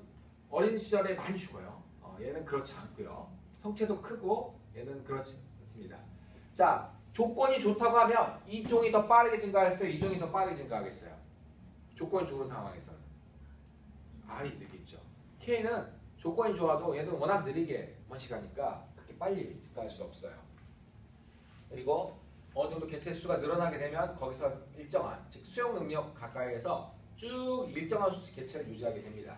어린 시절에 많이 죽어요. 얘는 그렇지 않고요. 성체도 크고 얘는 그렇지 않습니다. 자, 조건이 좋다고 하면 이 종이 더 빠르게 증가했어요? 이 종이 더 빠르게 증가하겠어요? 조건이 좋은 상황에서는 R이 되겠죠. K는 조건이 좋아도 얘는 워낙 느리게 번식하니까 그렇게 빨리 증가할 수 없어요. 그리고 어느 정도 개체 수가 늘어나게 되면 거기서 일정한 즉 수용 능력 가까이에서 쭉 일정한 수치 개체를 유지하게 됩니다.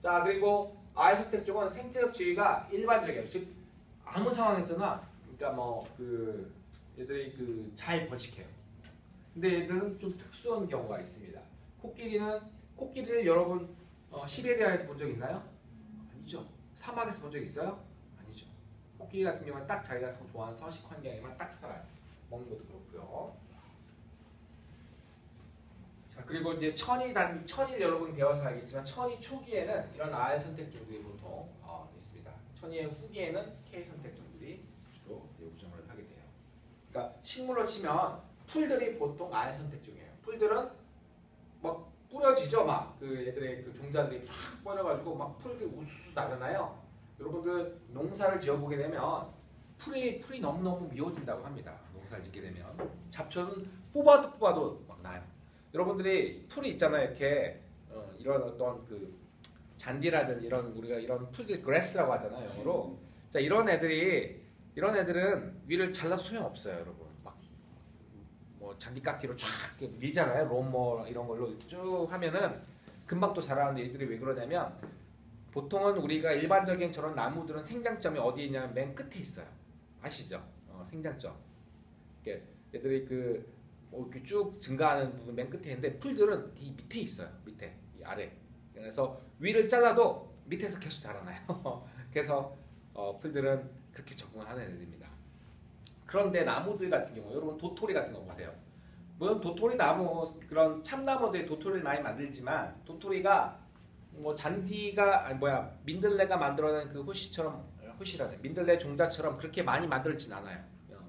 자 그리고 아이 선택 쪽은 생태적 지위가 일반적이에요. 즉 아무 상황에서나 그러니까 뭐 그 얘들이 그 잘 번식해요. 근데 얘들은 좀 특수한 경우가 있습니다. 코끼리를 여러분 시베리아에서 본 적 있나요? 아니죠. 사막에서 본 적 있어요? 아니죠. 코끼리 같은 경우는 딱 자기가 좋아하는 서식 환경에만 딱 살아요. 먹는 것도 그렇고요. 자 그리고 이제 천일 여러분 배워서 알겠지만 천이 초기에는 이런 R 선택종들이 보통 있습니다. 천이의 후기에는 K 선택종들이 주로 구성을 하게 돼요. 그러니까 식물로 치면 풀들이 보통 R 선택종이에요. 풀들은 막 뿌려지죠, 막 그 얘들의 그 종자들이 팍 뿌려가지고 막 풀들이 우수수 나잖아요. 여러분들 농사를 지어보게 되면 풀이 너무너무 미워진다고 합니다. 농사를 짓게 되면 잡초는 뽑아도 막 나요. 여러분들이 풀이 있잖아요. 이렇게 이런 어떤 그 잔디라든지 이런 우리가 이런 풀들 그래스라고 하잖아요. 영어로. 자 이런 애들은 위를 잘라도 소용 없어요, 여러분. 막 뭐 잔디깎기로 쫙 밀잖아요. 롬머 이런 걸로 이렇게 쭉 하면은 금방 또 자라는데 얘들이 왜 그러냐면 보통은 우리가 일반적인 저런 나무들은 생장점이 어디에 있냐면 맨 끝에 있어요. 아시죠? 생장점. 얘들이 뭐 이렇게 쭉 증가하는 부분 맨 끝에 있는데 풀들은 이 밑에 있어요. 밑에, 이 아래. 그래서 위를 잘라도 밑에서 계속 자라나요. 그래서 풀들은 그렇게 적응하는 애들입니다. 그런데 나무들 같은 경우, 여러분 도토리 같은 거 보세요. 물론 도토리 나무, 그런 참나무들이 도토리를 많이 만들지만 도토리가 뭐 민들레가 만들어낸 그 호시라는 민들레 종자처럼 그렇게 많이 만들진 않아요.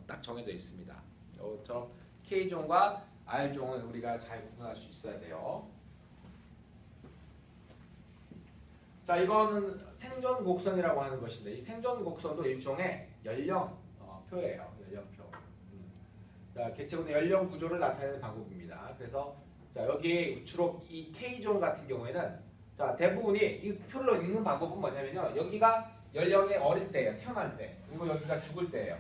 딱 정해져 있습니다. 저처럼 K종과 R종은 우리가 잘 구분할 수 있어야 돼요. 자, 이거는 생존 곡선이라고 하는 것인데 이 생존 곡선도 일종의 연령표예요. 연령표. 자, 개체군의 연령 구조를 나타내는 방법입니다. 그래서 자, 여기 주로 이 K종 같은 경우에는 자, 대부분이 이 표를 읽는 방법은 뭐냐면요. 여기가 연령이 어릴 때예요. 태어날 때. 그리고 여기가 죽을 때예요.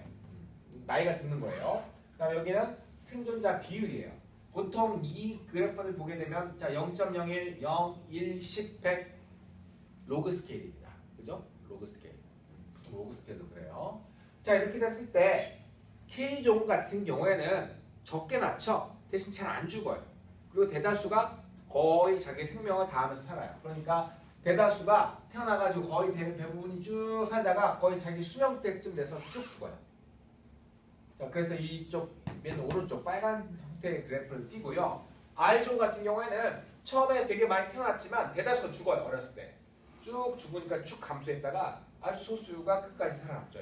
나이가 드는 거예요. 그다음에 여기는 생존자 비율이에요. 보통 이 그래프를 보게 되면 자 0.01, 0, 1, 10, 100 로그 스케일입니다. 그죠? 로그 스케일. 보통 로그 스케일도 그래요. 자 이렇게 됐을 때 K종 같은 경우에는 적게 낳죠. 대신 잘 안 죽어요. 그리고 대다수가 거의 자기 생명을 다하면서 살아요. 그러니까 대다수가 태어나가지고 거의 대부분이 쭉 살다가 거의 자기 수명 때쯤 돼서 쭉 죽어요. 자, 그래서 이쪽 맨 오른쪽 빨간 형태의 그래프를 띄고요. R종 같은 경우에는 처음에 되게 많이 태어났지만 대다수가 죽어요. 어렸을 때. 쭉 죽으니까 쭉 감소했다가 아주 소수가 끝까지 살아남죠.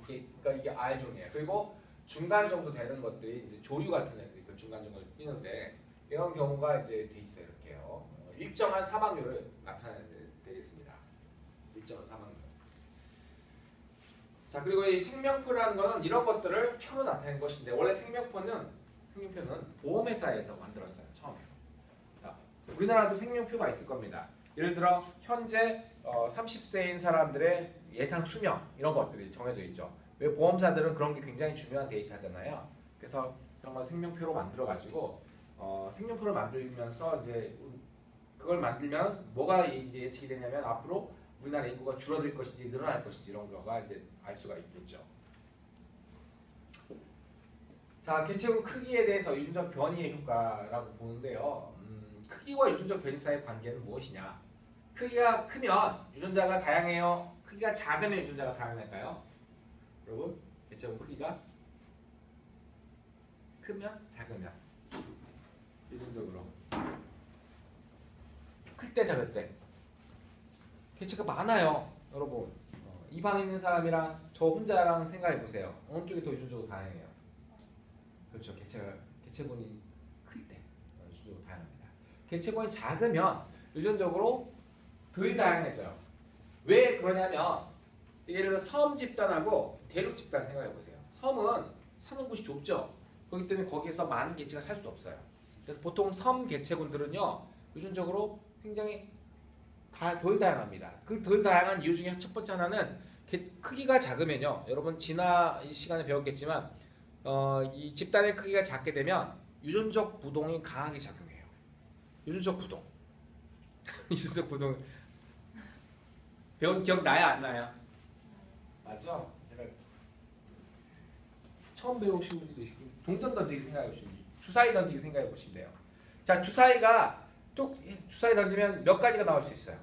그러니까 이게 R종이에요. 그리고 중간 정도 되는 것들이 이제 조류 같은 애들이 그 중간 정도를 띄는데 이런 경우가 이제 돼 있어요. 이렇게요. 일정한 사망률을 나타내야 되겠습니다. 일정한 사망률. 자 그리고 이 생명표라는 것은 이런 것들을 표로 나타낸 것인데 원래 생명표는 보험회사에서 만들었어요. 처음에. 자, 우리나라도 생명표가 있을 겁니다. 예를 들어 현재 30세인 사람들의 예상 수명 이런 것들이 정해져 있죠. 왜 보험사들은 그런 게 굉장히 중요한 데이터잖아요. 그래서 그런 걸 생명표로 만들어 가지고 생명표를 만들면서 이제 그걸 만들면 뭐가 이제 예측이 되냐면 앞으로 우리나라 인구가 줄어들 것인지 늘어날 것인지 이런 거가 이제 알 수가 있겠죠. 자, 개체군 크기에 대해서 유전적 변이의 효과라고 보는데요. 크기와 유전적 변이 사이의 관계는 무엇이냐? 크기가 크면 유전자가 다양해요. 크기가 작으면 유전자가 다양할까요? 여러분, 개체군 크기가 크면 작으면 유전적으로 클 때 작을 때 개체가 많아요. 여러분 이 방에 있는 사람이랑 저 혼자랑 생각해 보세요. 어느 쪽이 더 유전적으로 다양해요? 그렇죠. 개체군이 클 때 유전적으로 다양합니다. 개체군이 작으면 유전적으로 덜 다양해져요. 왜 그러냐면 예를 들어 섬 집단하고 대륙 집단 생각해 보세요. 섬은 사는 곳이 좁죠. 그렇기 때문에 거기에서 많은 개체가 살 수 없어요. 그래서 보통 섬 개체군들은요 유전적으로 굉장히 덜 다양합니다. 그 덜 다양한 이유 중에 첫 번째 하나는 크기가 작으면요. 여러분 지난 시간에 배웠겠지만 이 집단의 크기가 작게 되면 유전적 부동이 강하게 작용해요. 유전적 부동. 유전적 부동 배운 기억 나야 안 나요? 맞죠? 제가 처음 배우신 분들이 동전 던지기 생각해 보시면 주사위 던지기 생각해 보시면 돼요. 자, 주사위가 주사위 던지면 몇 가지가 나올 수 있어요?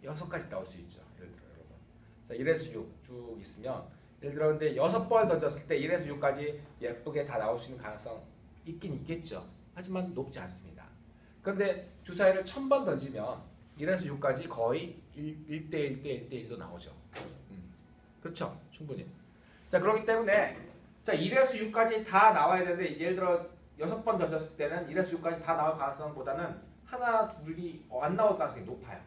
6가지 나올 수 있죠. 예를 들어 여러분. 자, 1에서 6 쭉 있으면 예를 들어 근데 6번 던졌을 때 1에서 6까지 예쁘게 다 나올 수 있는 가능성 있긴 있겠죠. 하지만 높지 않습니다. 그런데 주사위를 1000번 던지면 1에서 6까지 거의 1대 1대 1대 1도 나오죠. 그렇죠. 충분히. 자, 그렇기 때문에 자 1에서 6까지 다 나와야 되는데 예를 들어 6번 던졌을 때는 1에서 6까지 다 나올 가능성보다는 하나, 둘이 안 나올 가능성이 높아요.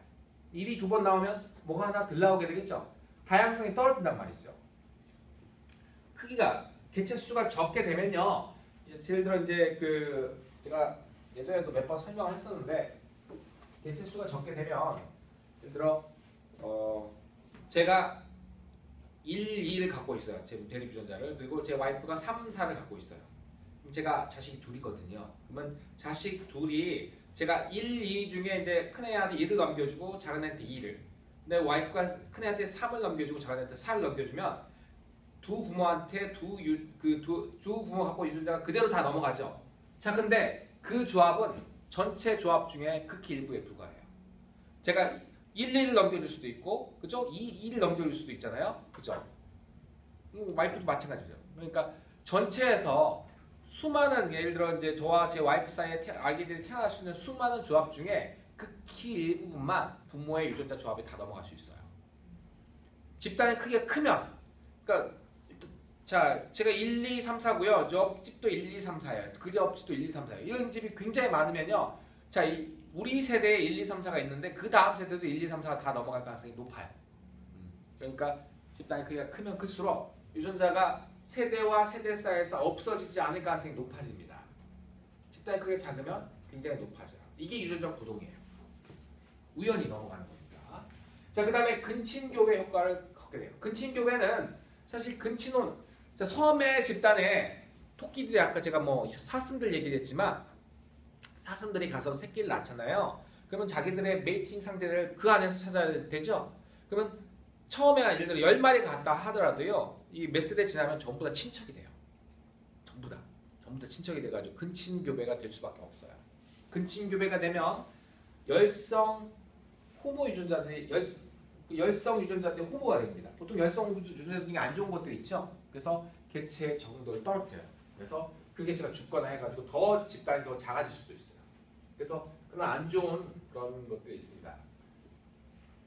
1이 2번 나오면 뭐가 하나 덜 나오게 되겠죠. 다양성이 떨어진단 말이죠. 크기가 개체 수가 적게 되면요. 예를 들어 이제 그 제가 예전에도 몇 번 설명을 했었는데 개체 수가 적게 되면 예를 들어 제가 1, 2를 갖고 있어요. 제 대립 유전자를. 그리고 제 와이프가 3, 4를 갖고 있어요. 제가 자식이 둘이거든요. 그러면 자식 둘이 제가 1, 2 중에 이제 큰애한테 1을 넘겨주고 작은애한테 2를 근데 와이프가 큰애한테 3을 넘겨주고 작은애한테 4를 넘겨주면 두 부모한테 두 부모 갖고 유전자가 그대로 다 넘어가죠. 자, 근데 그 조합은 전체 조합 중에 극히 일부에 불과해요. 제가 1, 2를 넘겨줄 수도 있고 그죠? 2, 2를 넘겨줄 수도 있잖아요. 그죠? 와이프도 마찬가지죠. 그러니까 전체에서 수많은 예를 들어 이제 저와 제 와이프 사이에 아기들이 태어날 수 있는 수많은 조합 중에 극히 일부분만 부모의 유전자 조합에 다 넘어갈 수 있어요. 집단의 크기가 크면 그러니까 자 제가 1, 2, 3, 4고요. 저 집도 1, 2, 3, 4예요. 그 집도 1, 2, 3, 4예요. 이런 집이 굉장히 많으면요. 자 우리 세대에 1, 2, 3, 4가 있는데 그 다음 세대도 1, 2, 3, 4가 다 넘어갈 가능성이 높아요. 그러니까 집단의 크기가 크면 클수록 유전자가 세대와 세대 사이에서 없어지지 않을 가능성이 높아집니다. 집단의 크기가 작으면 굉장히 높아져요. 이게 유전적 부동이에요. 우연히 넘어가는 겁니다. 자, 그 다음에 근친교배 효과를 갖게 돼요. 근친교배는 사실 근친혼, 자, 섬의 집단에 토끼들이 아까 제가 뭐 사슴들 얘기했지만 사슴들이 가서 새끼를 낳잖아요. 그러면 자기들의 메이팅 상태를 그 안에서 찾아야 되죠. 그러면 처음에 예를 들어 10마리가 갔다 하더라도요. 이 몇 세대 지나면 전부 다 친척이 돼요. 전부 다 친척이 돼가지고 근친교배가 될 수밖에 없어요. 근친교배가 되면 열성 호모 유전자들이 열성 유전자들이 호모가 됩니다. 보통 열성 유전자 중에 안 좋은 것들이 있죠. 그래서 개체의 정도를 떨어뜨려요. 그래서 그 개체가 죽거나 해가지고 더 집단이 더 작아질 수도 있어요. 그래서 그런 안 좋은 그런 것들이 있습니다.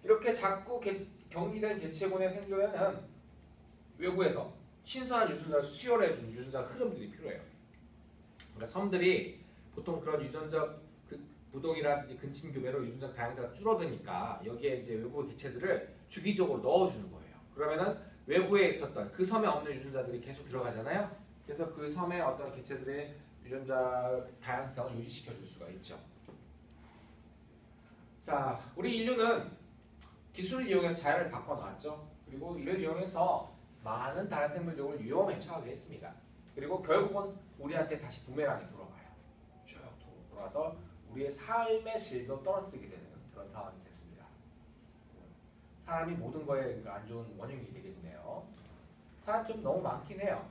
이렇게 작고 격리된 개체군의 생존에는 외부에서 신선한 유전자를 수혈해주는 유전자 흐름들이 필요해요. 그러니까 섬들이 보통 그런 유전적 부동이라든지 근친교배로 유전자 다양성가 줄어드니까 여기에 이제 외부 개체들을 주기적으로 넣어주는 거예요. 그러면은 외부에 있었던 그 섬에 없는 유전자들이 계속 들어가잖아요. 그래서 그 섬의 어떤 개체들의 유전자 다양성을 유지시켜 줄 수가 있죠. 자, 우리 인류는 기술을 이용해서 자연을 바꿔놨죠. 그리고 이를 이용해서 많은 다른 생물종을 위험에 처하게 했습니다. 그리고 결국은 우리한테 다시 부메랑이 돌아와요. 쭉 돌아와서 우리의 삶의 질도 떨어뜨리게 되는 그런 상황이 됐습니다. 사람이 모든 거에 안 좋은 원흉이 되겠네요. 사람 좀 너무 많긴 해요.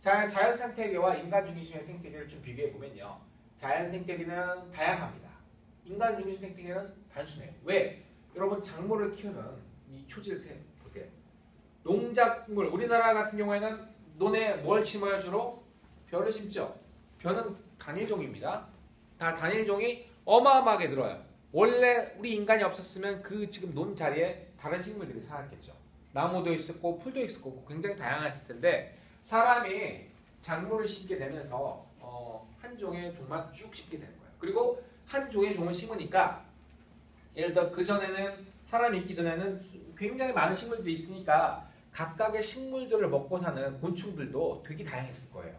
자, 자연 생태계와 인간 중심의 생태계를 좀 비교해 보면요. 자연 생태계는 다양합니다. 인간 중심 생태계는 단순해요. 왜? 여러분 작물을 키우는 이 초지를 보세요. 농작물, 우리나라 같은 경우에는 논에 뭘 심어요 주로? 벼를 심죠. 벼는 단일종입니다. 다 단일종이 어마어마하게 늘어요. 원래 우리 인간이 없었으면 그 지금 논 자리에 다른 식물들이 살았겠죠. 나무도 있었고 풀도 있었고 굉장히 다양했을 텐데 사람이 작물을 심게 되면서 한 종의 종만 쭉 심게 되는 거예요. 그리고 한 종의 종을 심으니까 예를 들어 그 전에는 사람이 있기 전에는 굉장히 많은 식물들이 있으니까 각각의 식물들을 먹고 사는 곤충들도 되게 다양했을 거예요.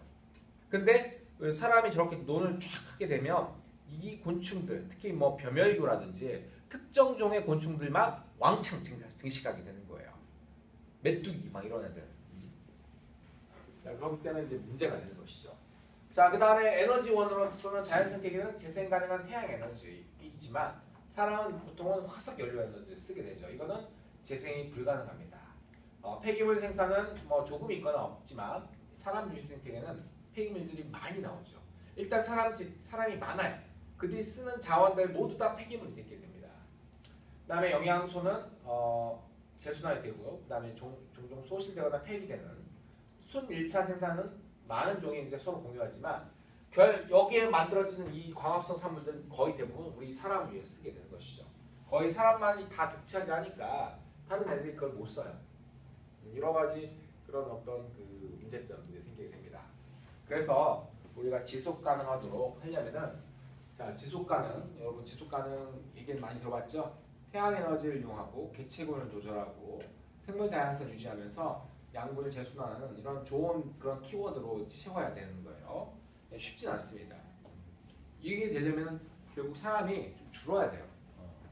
근데 사람이 저렇게 논을 쫙 하게 되면 이 곤충들, 특히 뭐 벼멸구라든지 특정 종의 곤충들만 왕창 증식하게 되는 거예요. 메뚜기 막 이런 애들. 자, 그렇기 때문에 이제 문제가 되는 것이죠. 자, 그 다음에 에너지원으로서는 자연생태계는 재생 가능한 태양 에너지이지만 사람은 보통은 화석 연료 에너지를 쓰게 되죠. 이거는 재생이 불가능합니다. 폐기물 생산은 뭐 조금 있거나 없지만 사람 주식 생태계는 폐기물들이 많이 나오죠. 일단 사람이 많아요. 그들이 쓰는 자원들 모두 다 폐기물이 되게 됩니다. 그 다음에 영양소는 재순환이 되고요. 그 다음에 종종 소실되거나 폐기되는 순 1차 생산은 많은 종이 이제 서로 공유하지만 여기에 만들어지는 이 광합성 산물들은 거의 대부분 우리 사람을 위해 쓰게 되는 것이죠. 거의 사람만이 다 독차지 하니까 다른 애들이 그걸 못 써요. 여러 가지 그런 어떤 그 문제점들이 생기게 됩니다. 그래서 우리가 지속 가능하도록 하려면은 자, 지속 가능, 여러분 지속 가능 얘기 많이 들어봤죠? 태양 에너지를 이용하고 개체군을 조절하고 생물 다양성 유지하면서 양분을 재순환하는 이런 좋은 그런 키워드로 채워야 되는 거예요. 쉽진 않습니다. 이게 되려면 결국 사람이 좀 줄어야 돼요.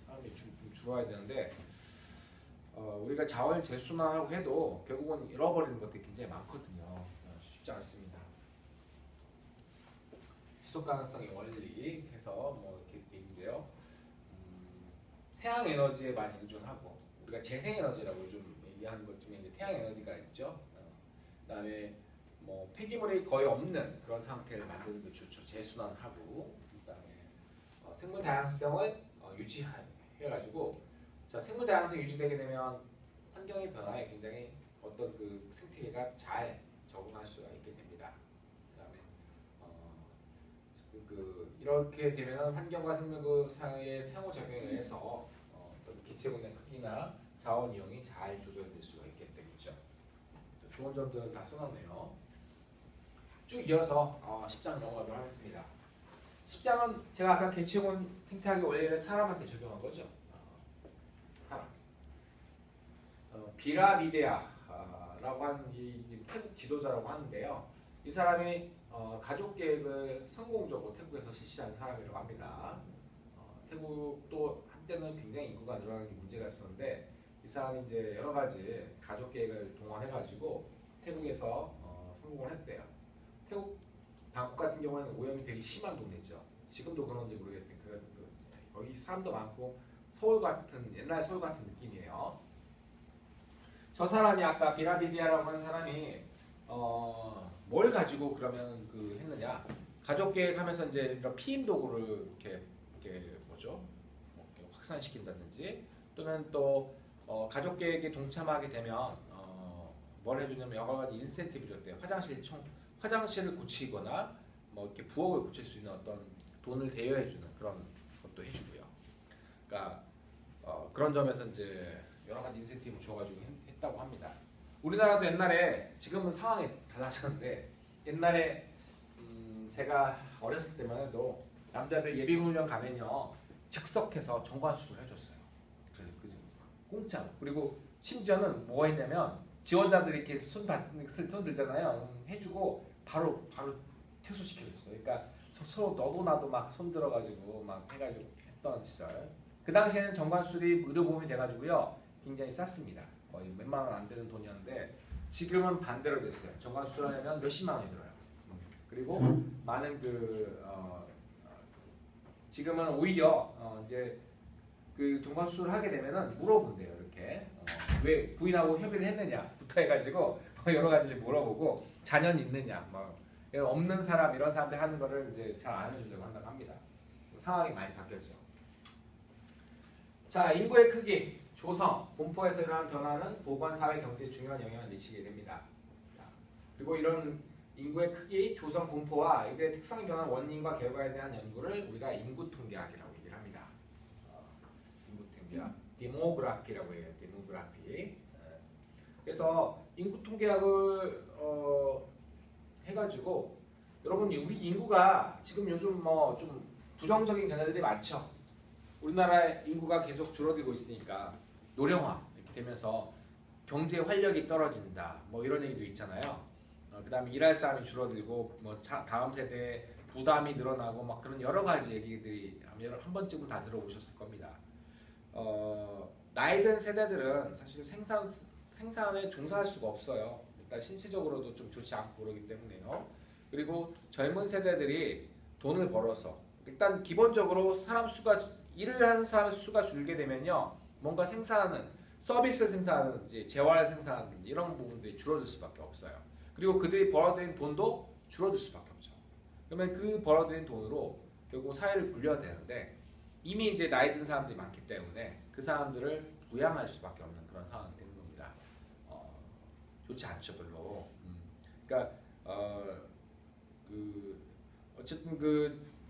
사람이 좀 줄어야 되는데 우리가 자원을 재순환하고 해도 결국은 잃어버리는 것들이 굉장히 많거든요. 쉽지 않습니다. 지속 가능성의 원리 해서 뭐 이렇게 있는데요. 태양 에너지에 많이 의존하고 우리가 재생 에너지라고 요즘 얘기하는 것 중에 이제 태양 에너지가 있죠. 그다음에 뭐 폐기물이 거의 없는 그런 상태를 만드는 게 좋죠. 재순환하고 그다음에 생물 다양성을 유지해가지고 자 생물 다양성 유지되게 되면 환경의 변화에 굉장히 어떤 그 생태계가 잘 적응할 수가 있게 됩니다. 그다음에 이렇게 되면 환경과 생물 사이의 상호작용에 의해서 어떤 개체군의 크기나 자원 이용이 잘 조절될 수가 있게 되겠죠. 좋은 점들은 다 써놨네요. 쭉 이어서 10장 넘어가도록 하겠습니다. 10장은 제가 아까 개체군 생태학의 원리를 사람한테 적용한 거죠. 사람. 비라비데아라고 하는 이 태국 지도자라고 하는데요. 이 사람이 가족 계획을 성공적으로 태국에서 실시한 사람이라고 합니다. 태국도 한때는 굉장히 인구가 늘어나는 게 문제가 있었는데 이 사람이 이제 여러 가지 가족 계획을 동원해가지고 태국에서 성공을 했대요. 태국 방콕 같은 경우에는 오염이 되게 심한 동네죠. 지금도 그런지 모르겠는데 여기 사람도 많고 서울 같은 옛날 서울 같은 느낌이에요. 저 사람이 아까 비라비디아라고 하는 사람이 뭘 가지고 그러면 그 했느냐? 가족 계획하면서 이제 이런 피임 도구를 이렇게 뭐죠? 이렇게 확산시킨다든지 또는 또 가족 계획에 동참하게 되면 뭘 해주냐면 여러 가지 인센티브 줬대요. 화장실을 고치거나 뭐 이렇게 부엌을 고칠 수 있는 어떤 돈을 대여해주는 그런 것도 해주고요. 그러니까 그런 점에서 이제 여러 가지 인센티브 줘가지고 했다고 합니다. 우리나라도 옛날에 지금은 상황이 달라졌는데 옛날에 제가 어렸을 때만 해도 남자들 예비군훈련 가면요 즉석해서 정관수술을 해줬어요. 그죠? 공짜로. 그리고 심지어는 뭐 했냐면 지원자들이 이렇게 손 들잖아요. 해주고 바로 퇴소시켜줬어요. 그러니까 서로 너도 나도 막 손 들어가지고 막 해가지고 했던 시절. 그 당시에는 정관수술이 의료보험이 돼가지고요 굉장히 쌌습니다. 거의 몇만 원 안 되는 돈이었는데 지금은 반대로 됐어요. 정관수술하려면 몇십만 원이 들어요. 그리고 많은 지금은 오히려 이제 그 정관수술을 하게 되면은 물어본대요. 이렇게 왜 부인하고 협의를 했느냐부터 해가지고 여러 가지를 물어보고 자녀는 있느냐, 뭐 없는 사람 이런 사람들 하는 거를 이제 잘 안 해주려고 한다고 합니다. 상황이 많이 바뀌었죠. 자, 인구의 크기, 조성, 분포에서 일어나는 변화는 보건, 사회, 경제에 중요한 영향을 미치게 됩니다. 자, 그리고 이런 인구의 크기, 조성, 분포와 이들의 특성이 변한 원인과 결과에 대한 연구를 우리가 인구 통계학이라고 얘기를 합니다. 인구 통계학, 데모그래피라고 해요. 데모그래피. 그래서 인구 통계학을 해가지고 여러분 우리 인구가 지금 요즘 뭐 좀 부정적인 견해들이 많죠. 우리나라의 인구가 계속 줄어들고 있으니까 노령화 이렇게 되면서 경제 활력이 떨어진다. 뭐 이런 얘기도 있잖아요. 그다음에 일할 사람이 줄어들고 뭐 다음 세대에 부담이 늘어나고 막 그런 여러 가지 얘기들이 한 번쯤은 다 들어보셨을 겁니다. 나이 든 세대들은 사실 생산에 종사할 수가 없어요. 일단 신체적으로도 좀 좋지 않고 그러기 때문에요. 그리고 젊은 세대들이 돈을 벌어서 일단 기본적으로 사람 수가 일을 하는 사람 수가 줄게 되면요. 뭔가 생산하는 서비스 생산하는 이제 재활 생산 이런 부분들이 줄어들 수밖에 없어요. 그리고 그들이 벌어들인 돈도 줄어들 수밖에 없죠. 그러면 그 벌어들인 돈으로 결국 사회를 굴려야 되는데 이미 이제 나이 든 사람들이 많기 때문에 그 사람들을 부양할 수밖에 없는 그런 상황이 되는 겁니다. 좋지 않죠 별로. 그러니까 어쨌든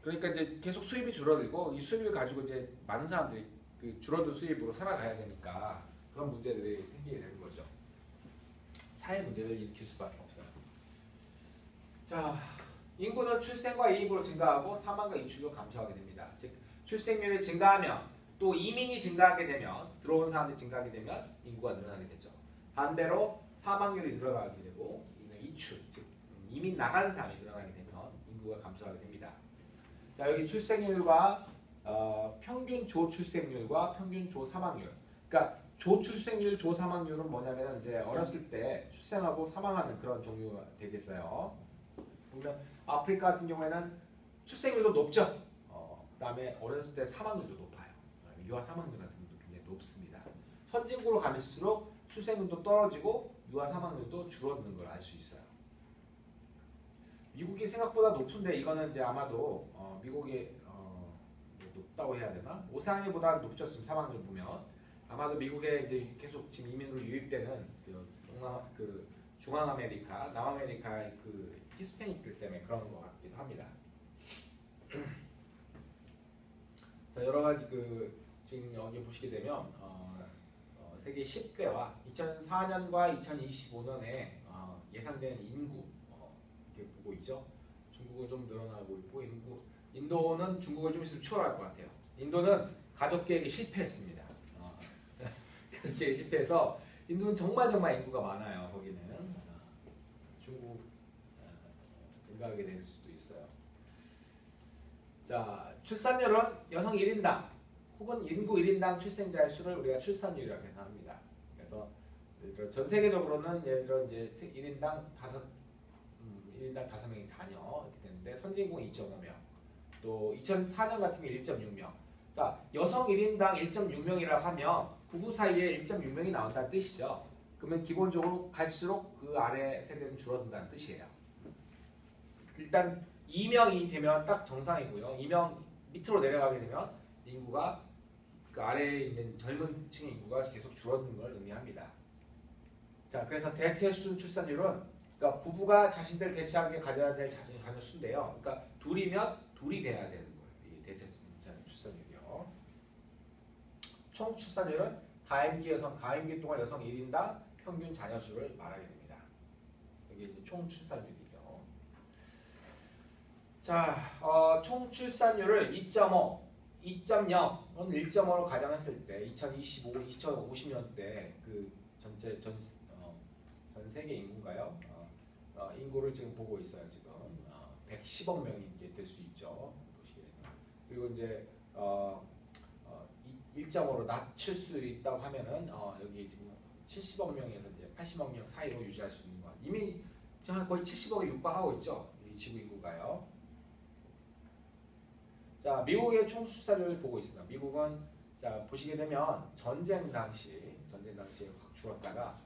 그러니까 이제 계속 수입이 줄어들고 이 수입을 가지고 이제 많은 사람들이 그 줄어든 수입으로 살아가야 되니까 그런 문제들이 생기게 되는 거죠. 사회 문제를 일으킬 수밖에 없어요. 자, 인구는 출생과 이입으로 증가하고 사망과 이출로 감소하게 됩니다. 즉 출생률이 증가하면 또 이민이 증가하게 되면 들어온 사람들이 증가하게 되면 인구가 늘어나게 되죠. 반대로 사망률이 늘어나게 되고 이출, 즉 이민 나가는 사람이 늘어나게 되면 인구가 감소하게 됩니다. 자, 여기 출생률과 평균 조출생률과 평균 조사망률. 그러니까 조출생률, 조사망률은 뭐냐면 이제 어렸을 때 출생하고 사망하는 그런 종류가 되겠어요. 보면 아프리카 같은 경우에는 출생률도 높죠. 그다음에 어렸을 때 사망률도 높아요. 유아 사망률 같은 것도 굉장히 높습니다. 선진국으로 갈수록 출생률도 떨어지고 유아 사망률도 줄어드는 걸 알 수 있어요. 미국이 생각보다 높은데 이거는 이제 아마도 미국이 높다고 해야 되나? 오세아니아보다 높죠. 지금 사망률 보면 아마도 미국에 이제 계속 지금 이민으로 유입되는 그 중앙아메리카, 남아메리카의 그 히스패닉들 때문에 그런 것 같기도 합니다. 자, 여러 가지 지금 여기 보시게 되면 세계 10대와 2004년과 2025년에 예상되는 인구 이렇게 보고 있죠. 중국은 좀 늘어나고 있고 인도는 중국을 좀 있으면 추월할 것 같아요. 인도는 가족 계획이 실패했습니다. 가족 계획이 실패해서 인도는 정말 인구가 많아요. 거기는 중국 응가하게 될 수도 있어요. 자, 출산율은 여성 1인당 혹은 인구 1인당 출생자의 수를 우리가 출산율이라고 계산합니다. 그래서 전 세계적으로는 예를 들어 이제 1인당 5명의 자녀 이렇게 되는데 선진국은 2.5명, 또 2004년 같은 경우 1.6명. 자, 여성 1인당 1.6명이라고 하면 부부 사이에 1.6명이 나온다는 뜻이죠. 그러면 기본적으로 갈수록 그 아래 세대는 줄어든다는 뜻이에요. 일단 2명이 되면 딱 정상이고요. 2명 밑으로 내려가게 되면 인구가 그 아래에 있는 젊은 층의 인구가 계속 줄어드는 걸 의미합니다. 자, 그래서 대체 출산율은 그러니까 부부가 자신들 대체하게 가져야 될 자녀 수인데요. 그러니까 둘이면 둘이 돼야 되는 거예요. 이게 대체 출산율이요. 총 출산율은 가임기 동안 여성 1인당 평균 자녀 수를 말하게 됩니다. 이게 이제 총 출산율이죠. 자, 총 출산율을 2.5, 2.0은 1.5로 가정했을 때 2025, 2050년 때 그 전체 전 세계 인구가요. 인구를 지금 보고 있어요. 지금 110억 명이 될 수 있죠. 그리고 이제 1.5로 낮출 수 있다고 하면은 여기 지금 70억 명에서 이제 80억 명 사이로 유지할 수 있는 거. 이미 지금 거의 70억에 육박하고 있죠. 이 지구 인구가요. 자, 미국의 총 출산율을 보고 있습니다. 미국은 자 보시게 되면 전쟁 당시에 확 줄었다가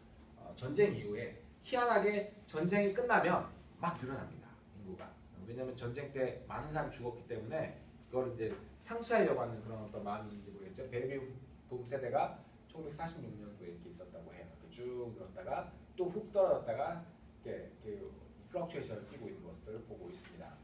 전쟁 이후에 희한하게 전쟁이 끝나면 막 늘어납니다. 인구가. 왜냐하면 전쟁 때 많은 사람이 죽었기 때문에 그걸 이제 상쇄하려고 하는 그런 어떤 마음인지 모르겠죠. 베이비붐 세대가 1946년도에 이렇게 있었다고 해요. 쭉 늘었다가 또 훅 떨어졌다가 이렇게 플럭추에이션을 띄고 있는 것들을 보고 있습니다.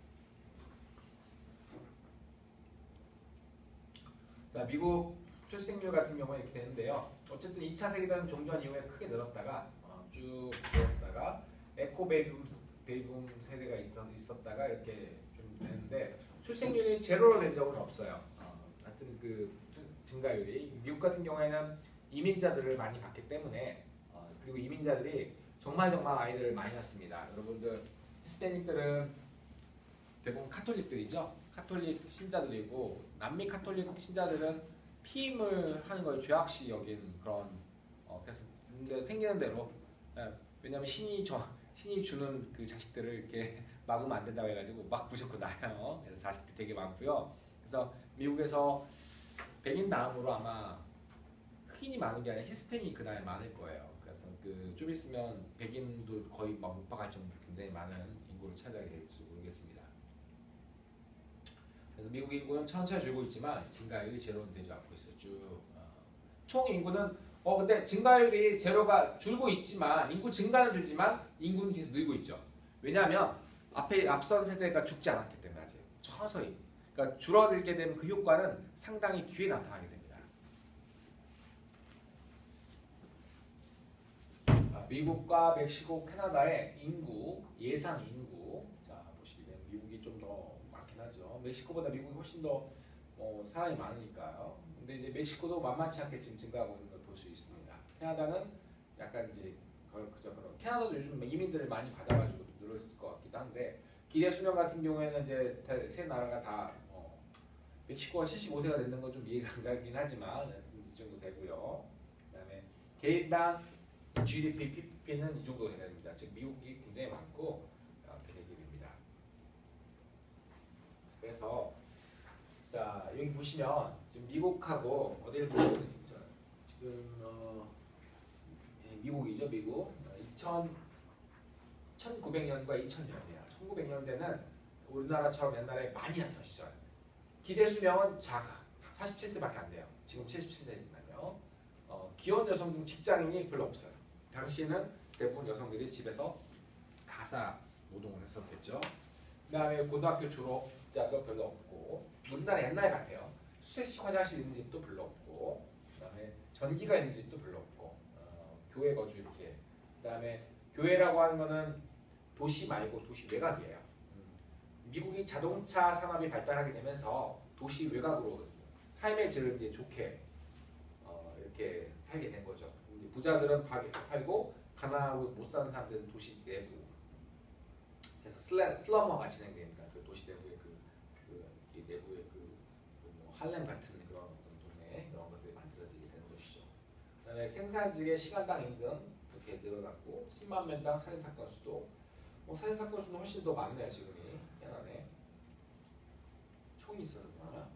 자, 미국 출생률 같은 경우는 이렇게 되는데요. 어쨌든 2차 세계대전 종전 이후에 크게 늘었다가 쭉 늘었다가 에코 베이비붐 세대가 있었다가 이렇게 좀 되는데 출생률이 제로로 된 적은 없어요. 하여튼 그 증가율이 미국 같은 경우에는 이민자들을 많이 받기 때문에 그리고 이민자들이 정말 아이들을 많이 낳습니다. 여러분들 히스패닉들은 대부분 카톨릭들이죠. 카톨릭 신자들이고 남미 카톨릭 신자들은 피임을 하는 걸 죄악시 여긴 그런 그래서 근데 생기는 대로 예, 왜냐면 신이 주는 그 자식들을 이렇게 막으면 안 된다고 해가지고 막 무조건 나요. 그래서 자식들 되게 많고요. 그래서 미국에서 백인 다음으로 아마 흑인이 많은 게 아니라 히스패닉이 그 다음에 많을 거예요. 그래서 그 좀 있으면 백인도 거의 막 못 박을 정도로 굉장히 많은 인구를 차지하게 될지 모르겠습니다. 그래서 미국 인구는 천천히 줄고 있지만 증가율이 제로는 되지 않고 있어요. 쭉 총 인구는 근데 증가율이 제로가 줄고 있지만 인구 증가는 줄지만 인구는 계속 늘고 있죠. 왜냐하면 앞선 세대가 죽지 않았기 때문에 아직 서서히. 그러니까 줄어들게 되면 그 효과는 상당히 뒤에 나타나게 됩니다. 미국과 멕시코, 캐나다의 인구, 예상 인구. 자, 보시면 미국이 좀 더 많긴 하죠. 멕시코보다 미국이 훨씬 더 사람이 많으니까요. 근데 이제 멕시코도 만만치 않게 지금 증가하고 있는 걸 볼 수 있습니다. 캐나다는 약간 이제 그런 캐나다도 요즘 이민들을 많이 받아가지고 늘었을 것 같기도 한데 기대 수명 같은 경우에는 이제 세 나라가 다 멕시코가 75세가 되는 건 좀 이해가 안 가긴 하지만 이 정도 되고요. 그다음에 개인당 GDP, PP는 이 정도 돼야 됩니다. 즉 미국이 굉장히 많고 이렇게 되게 됩니다. 그래서 자 여기 보시면 지금 미국하고 어디를 보면 지금 미국이죠. 미국 1900년과 2000년이에요. 1900년대는 우리나라처럼 옛날에 많이 났던 시절. 기대 수명은 작아. 47세밖에 안 돼요. 지금 77세지만요. 기혼 여성 중 직장인이 별로 없어요. 당시에는 대부분 여성들이 집에서 가사 노동을 했었겠죠. 그 다음에 고등학교 졸업자가 별로 없고 우리나라 옛날 같아요. 수세식 화장실 있는 집도 별로 없고 그 다음에 전기가 있는 집도 별로 없고 교회 거주 이렇게 그 다음에 교회라고 하는 거는 도시 말고 도시 외곽이에요. 미국이 자동차 산업이 발달하게 되면서 도시 외곽으로 삶의 질을 이제 좋게 이렇게 살게 된 거죠. 부자들은 밖에 살고 가난하고 못 사는 사람들은 도시 내부. 그래서 슬럼화가 진행됩니다. 그 도시 내부의 내부의 뭐 할렘 같은 그런 어떤 동네 그런 것들이 만들어지게 되는 것이죠. 그다음에 생산직의 시간당 임금 이렇게 늘어났고 10만 명당 살인 사건 수도 살인 사건 수는 훨씬 더 많네요. 지금이 희한하네. 총이 있어서 그러나.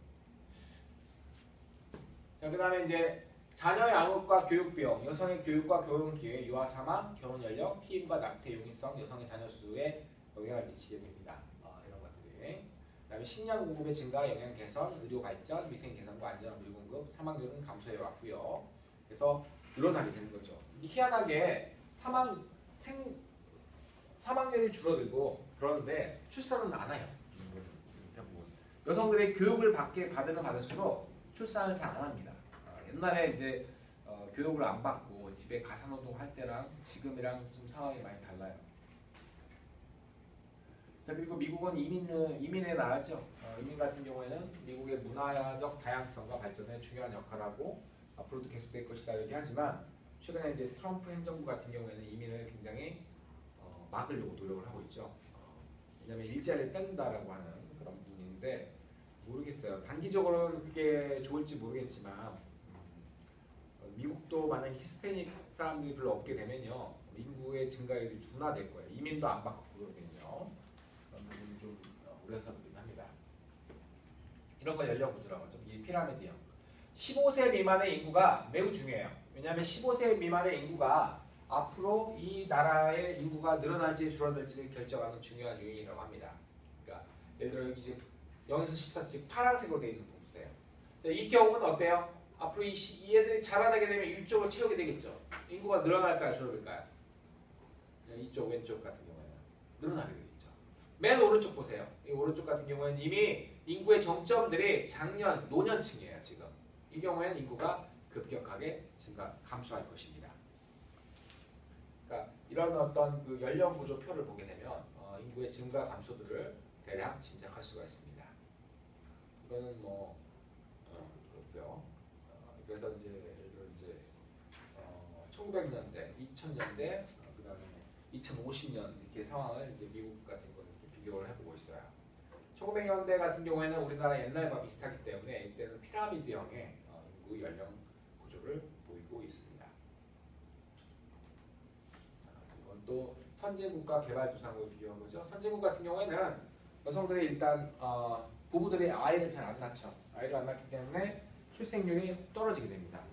자 그다음에 이제 자녀 양육과 교육 비용, 여성의 교육과 교육 기회, 유아 사망, 결혼 연령, 피임과 낙태 용이성, 여성의 자녀 수에 영향을 미치게 됩니다. 이런 것들이. 그다음에 식량 공급의 증가, 영양 개선, 의료 발전, 위생 개선과 안전한 물 공급, 사망률은 감소해 왔고요. 그래서 늘어나게 되는 거죠. 희한하게 사망률이 줄어들고 그러는데 출산은 안 해요. 대부분. 여성들의 교육을 받으면 받을수록 출산을 잘 안 합니다. 옛날에 이제 교육을 안 받고 집에 가사노동 할 때랑 지금이랑 좀 상황이 많이 달라요. 자 그리고 미국은 이민의 나라죠. 이민 같은 경우에는 미국의 문화적 다양성과 발전에 중요한 역할을 하고 앞으로도 계속될 것이다 얘기하지만 최근에 이제 트럼프 행정부 같은 경우에는 이민을 굉장히 막으려고 노력을 하고 있죠. 왜냐하면 일자리를 뺀다라고 하는 그런 부분인데 모르겠어요. 단기적으로는 그게 좋을지 모르겠지만 미국도 만약에 히스패닉 사람들이 별로 없게 되면요 인구의 증가율이 둔화될 거예요. 이민도 안 받고 그러거든요. 그런 부분이 좀 우려스럽긴 합니다. 이런 거 연령 구조라고 하죠. 이 피라미드형. 15세 미만의 인구가 매우 중요해요. 왜냐하면 15세 미만의 인구가 앞으로 이 나라의 인구가 늘어날지 줄어들지를 결정하는 중요한 요인이라고 합니다. 그러니까 예를 들어 여기 지금 0에서 14씩 파란색으로 되어 있는 거 보세요. 자, 이 경우는 어때요? 앞으로 이 애들이 자라나게 되면 이쪽을 채우게 되겠죠. 인구가 늘어날까요? 줄어들까요? 이쪽 왼쪽 같은 경우에는 늘어나게 되겠죠. 맨 오른쪽 보세요. 이 오른쪽 같은 경우에는 이미 인구의 정점들이 작년, 노년층이에요. 지금. 이 경우에는 인구가 급격하게 감소할 것입니다. 그러니까 이런 어떤 그 연령 구조표를 보게 되면 인구의 증가 감소들을 대략 짐작할 수가 있습니다. 이거는 뭐 그렇고요. 그래서 이제 예를 들어 이제 1900년대, 2000년대, 그다음에 2050년 이렇게 상황을 이제 미국 같은 거를 이렇게 비교를 해보고 있어요. 1900년대 같은 경우에는 우리나라 옛날과 비슷하기 때문에 이때는 피라미드형의 인구 연령 구조를 보이고 있습니다. 또 선진국가 개발도상국을 비교한 거죠. 선진국 같은 경우에는 여성들이 일단 부부들이 아이를 잘 안 낳죠. 아이를 안 낳기 때문에 출생률이 떨어지게 됩니다.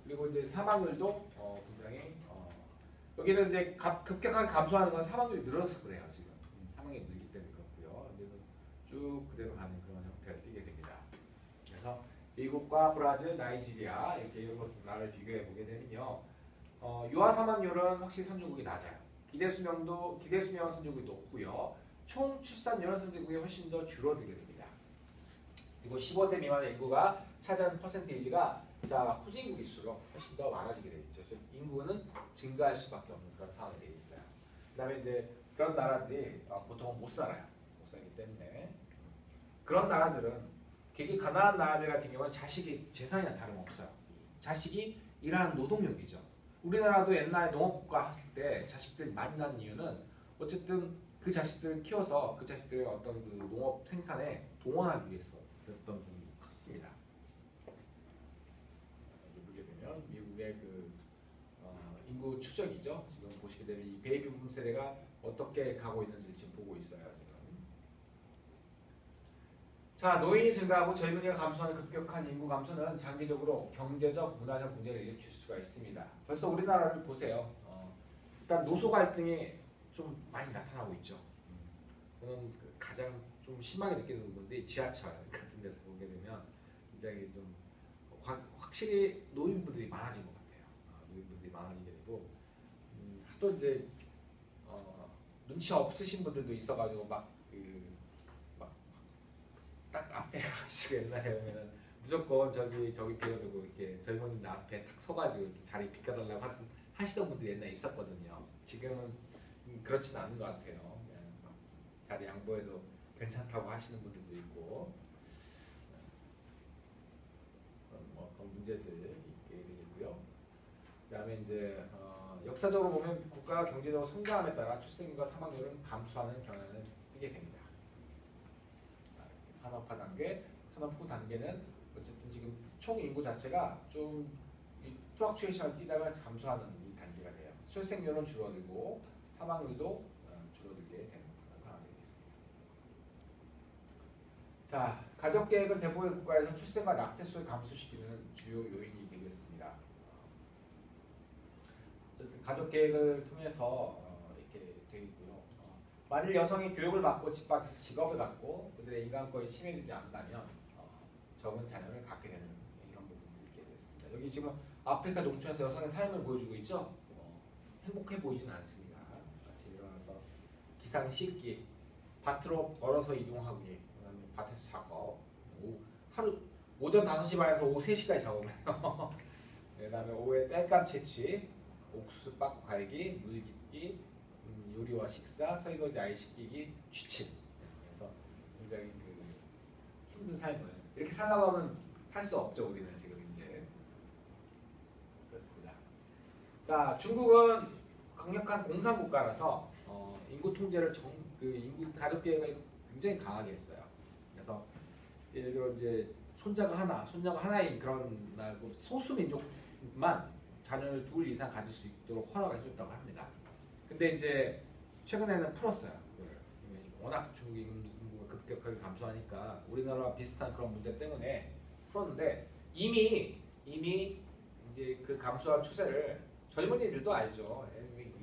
그리고 이제 사망률도 굉장히 여기는 이제 급격하게 감소하는 건 사망률이 늘어서 그래요. 지금 사망이 늘기 때문에 그렇고요. 여기는 쭉 그대로 가는 그런 형태가 띄게 됩니다. 그래서 미국과 브라질, 나이지리아 이렇게 이런 것 나라를 비교해 보게 되면요, 유아 사망률은 확실히 선진국이 낮아요. 기대 수명 선진국이 높고요. 총 출산율은 선진국이 훨씬 더 줄어들게 됩니다. 그리고 15세 미만의 인구가 차지하는 퍼센테이지가 후진국일수록 훨씬 더 많아지게 되어 있죠. 그래서 인구는 증가할 수밖에 없는 그런 상황이 되어 있어요. 그다음에 이제 그런 나라들이 보통은 못 살아요. 못 살기 때문에 그런 나라들은 되게 가난한 나라들 같은 경우는 자식이 재산이나 다름없어요. 자식이 일하는 노동력이죠. 우리나라도 옛날에 농업국가 했을 때 자식들이 많이 낳는 이유는 어쨌든 그 자식들을 키워서 그 자식들의 어떤 그 농업 생산에 동원하기 위해서 그랬던 부분이 컸습니다. 보게 되면 미국의 그 인구 추적이죠. 지금 보시게 되면 이 베이비붐 세대가 어떻게 가고 있는지 지금 보고 있어요. 지금. 자, 노인이 증가하고 젊은이가 감소하는 급격한 인구 감소는 장기적으로 경제적, 문화적 문제를 일으킬 수가 있습니다. 벌써 우리나라를 보세요. 일단 노소 갈등이 좀 많이 나타나고 있죠. 저는 가장 좀 심하게 느끼는 부분인데 지하철 같은 데서 보게 되면 굉장히 좀 확실히 노인분들이 많아진 것 같아요. 노인분들이 많아지게 되고 또 이제 눈치 없으신 분들도 있어가지고 딱 앞에 가시고 옛날에 보면은 무조건 저기 비워두고 이렇게 젊은이들 앞에 딱 서가지고 자리 비켜달라고 하시던 분들이 옛날에 있었거든요. 지금은 그렇지는 않은 것 같아요. 그냥 자리 양보해도 괜찮다고 하시는 분들도 있고 어떤 문제들이 있게 되겠고요. 그다음에 이제 역사적으로 보면 국가가 경제적으로 성장함에 따라 출생률과 사망률은 감소하는 경향을 띠게 됩니다. 산업화 단계, 산업 후 단계는 어쨌든 지금 총 인구 자체가 좀 플럭추에이션을 띠다가 감소하는 이 단계가 돼요. 출생률은 줄어들고 사망률도 줄어들게 되는 그런 상황이 되겠습니다. 자, 가족 계획은 대부분의 국가에서 출생과 낙태 수를 감소시키는 주요 요인이 되겠습니다. 어쨌든 가족 계획을 통해서 이렇게 되어 있고요. 만일 여성이 교육을 받고 집 밖에서 직업을 갖고 그들의 인간권이 침해되지 않다면 적은 자녀를 갖게 되는 이런 부분이 있게 됐습니다. 여기 지금 아프리카 농촌에서 여성의 삶을 보여주고 있죠. 행복해 보이진 않습니다. 같이 일어나서 기상 씻기, 밭으로 걸어서 이동하기, 그다음에 밭에서 작업, 오전 5시 반에서 오후 3시까지 작업해요. 그다음에 오후에 땔감 채취, 옥수수 빻고 갈기, 물 깃기, 요리와 식사, 설거지, 아이 씻기기, 취침. 그래서 굉장히 힘든 삶을 이렇게 살아가면 살 수 없죠. 우리는 지금 이제 그렇습니다. 자, 중국은 강력한 공산국가라서 인구 통제를 인구 가족 계획을 굉장히 강하게 했어요. 그래서 예를 들어 이제 손자가 하나인 그런 소수 민족만 자녀를 둘 이상 가질 수 있도록 허락을 해줬다고 합니다. 근데 이제 최근에는 풀었어요. 워낙 중국 인구가 급격하게 감소하니까 우리나라와 비슷한 그런 문제 때문에 풀었는데 이미 이제 그 감소한 추세를 젊은이들도 알죠.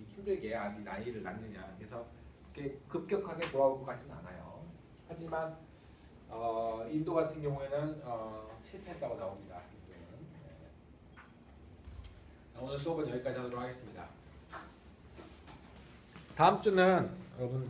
힘들게 나이를 낳느냐. 그래서 그렇게 급격하게 돌아올 것 같지는 않아요. 하지만 인도 같은 경우에는 실패했다고 나옵니다. 자, 오늘 수업은 여기까지 하도록 하겠습니다. 다음 주는 여러분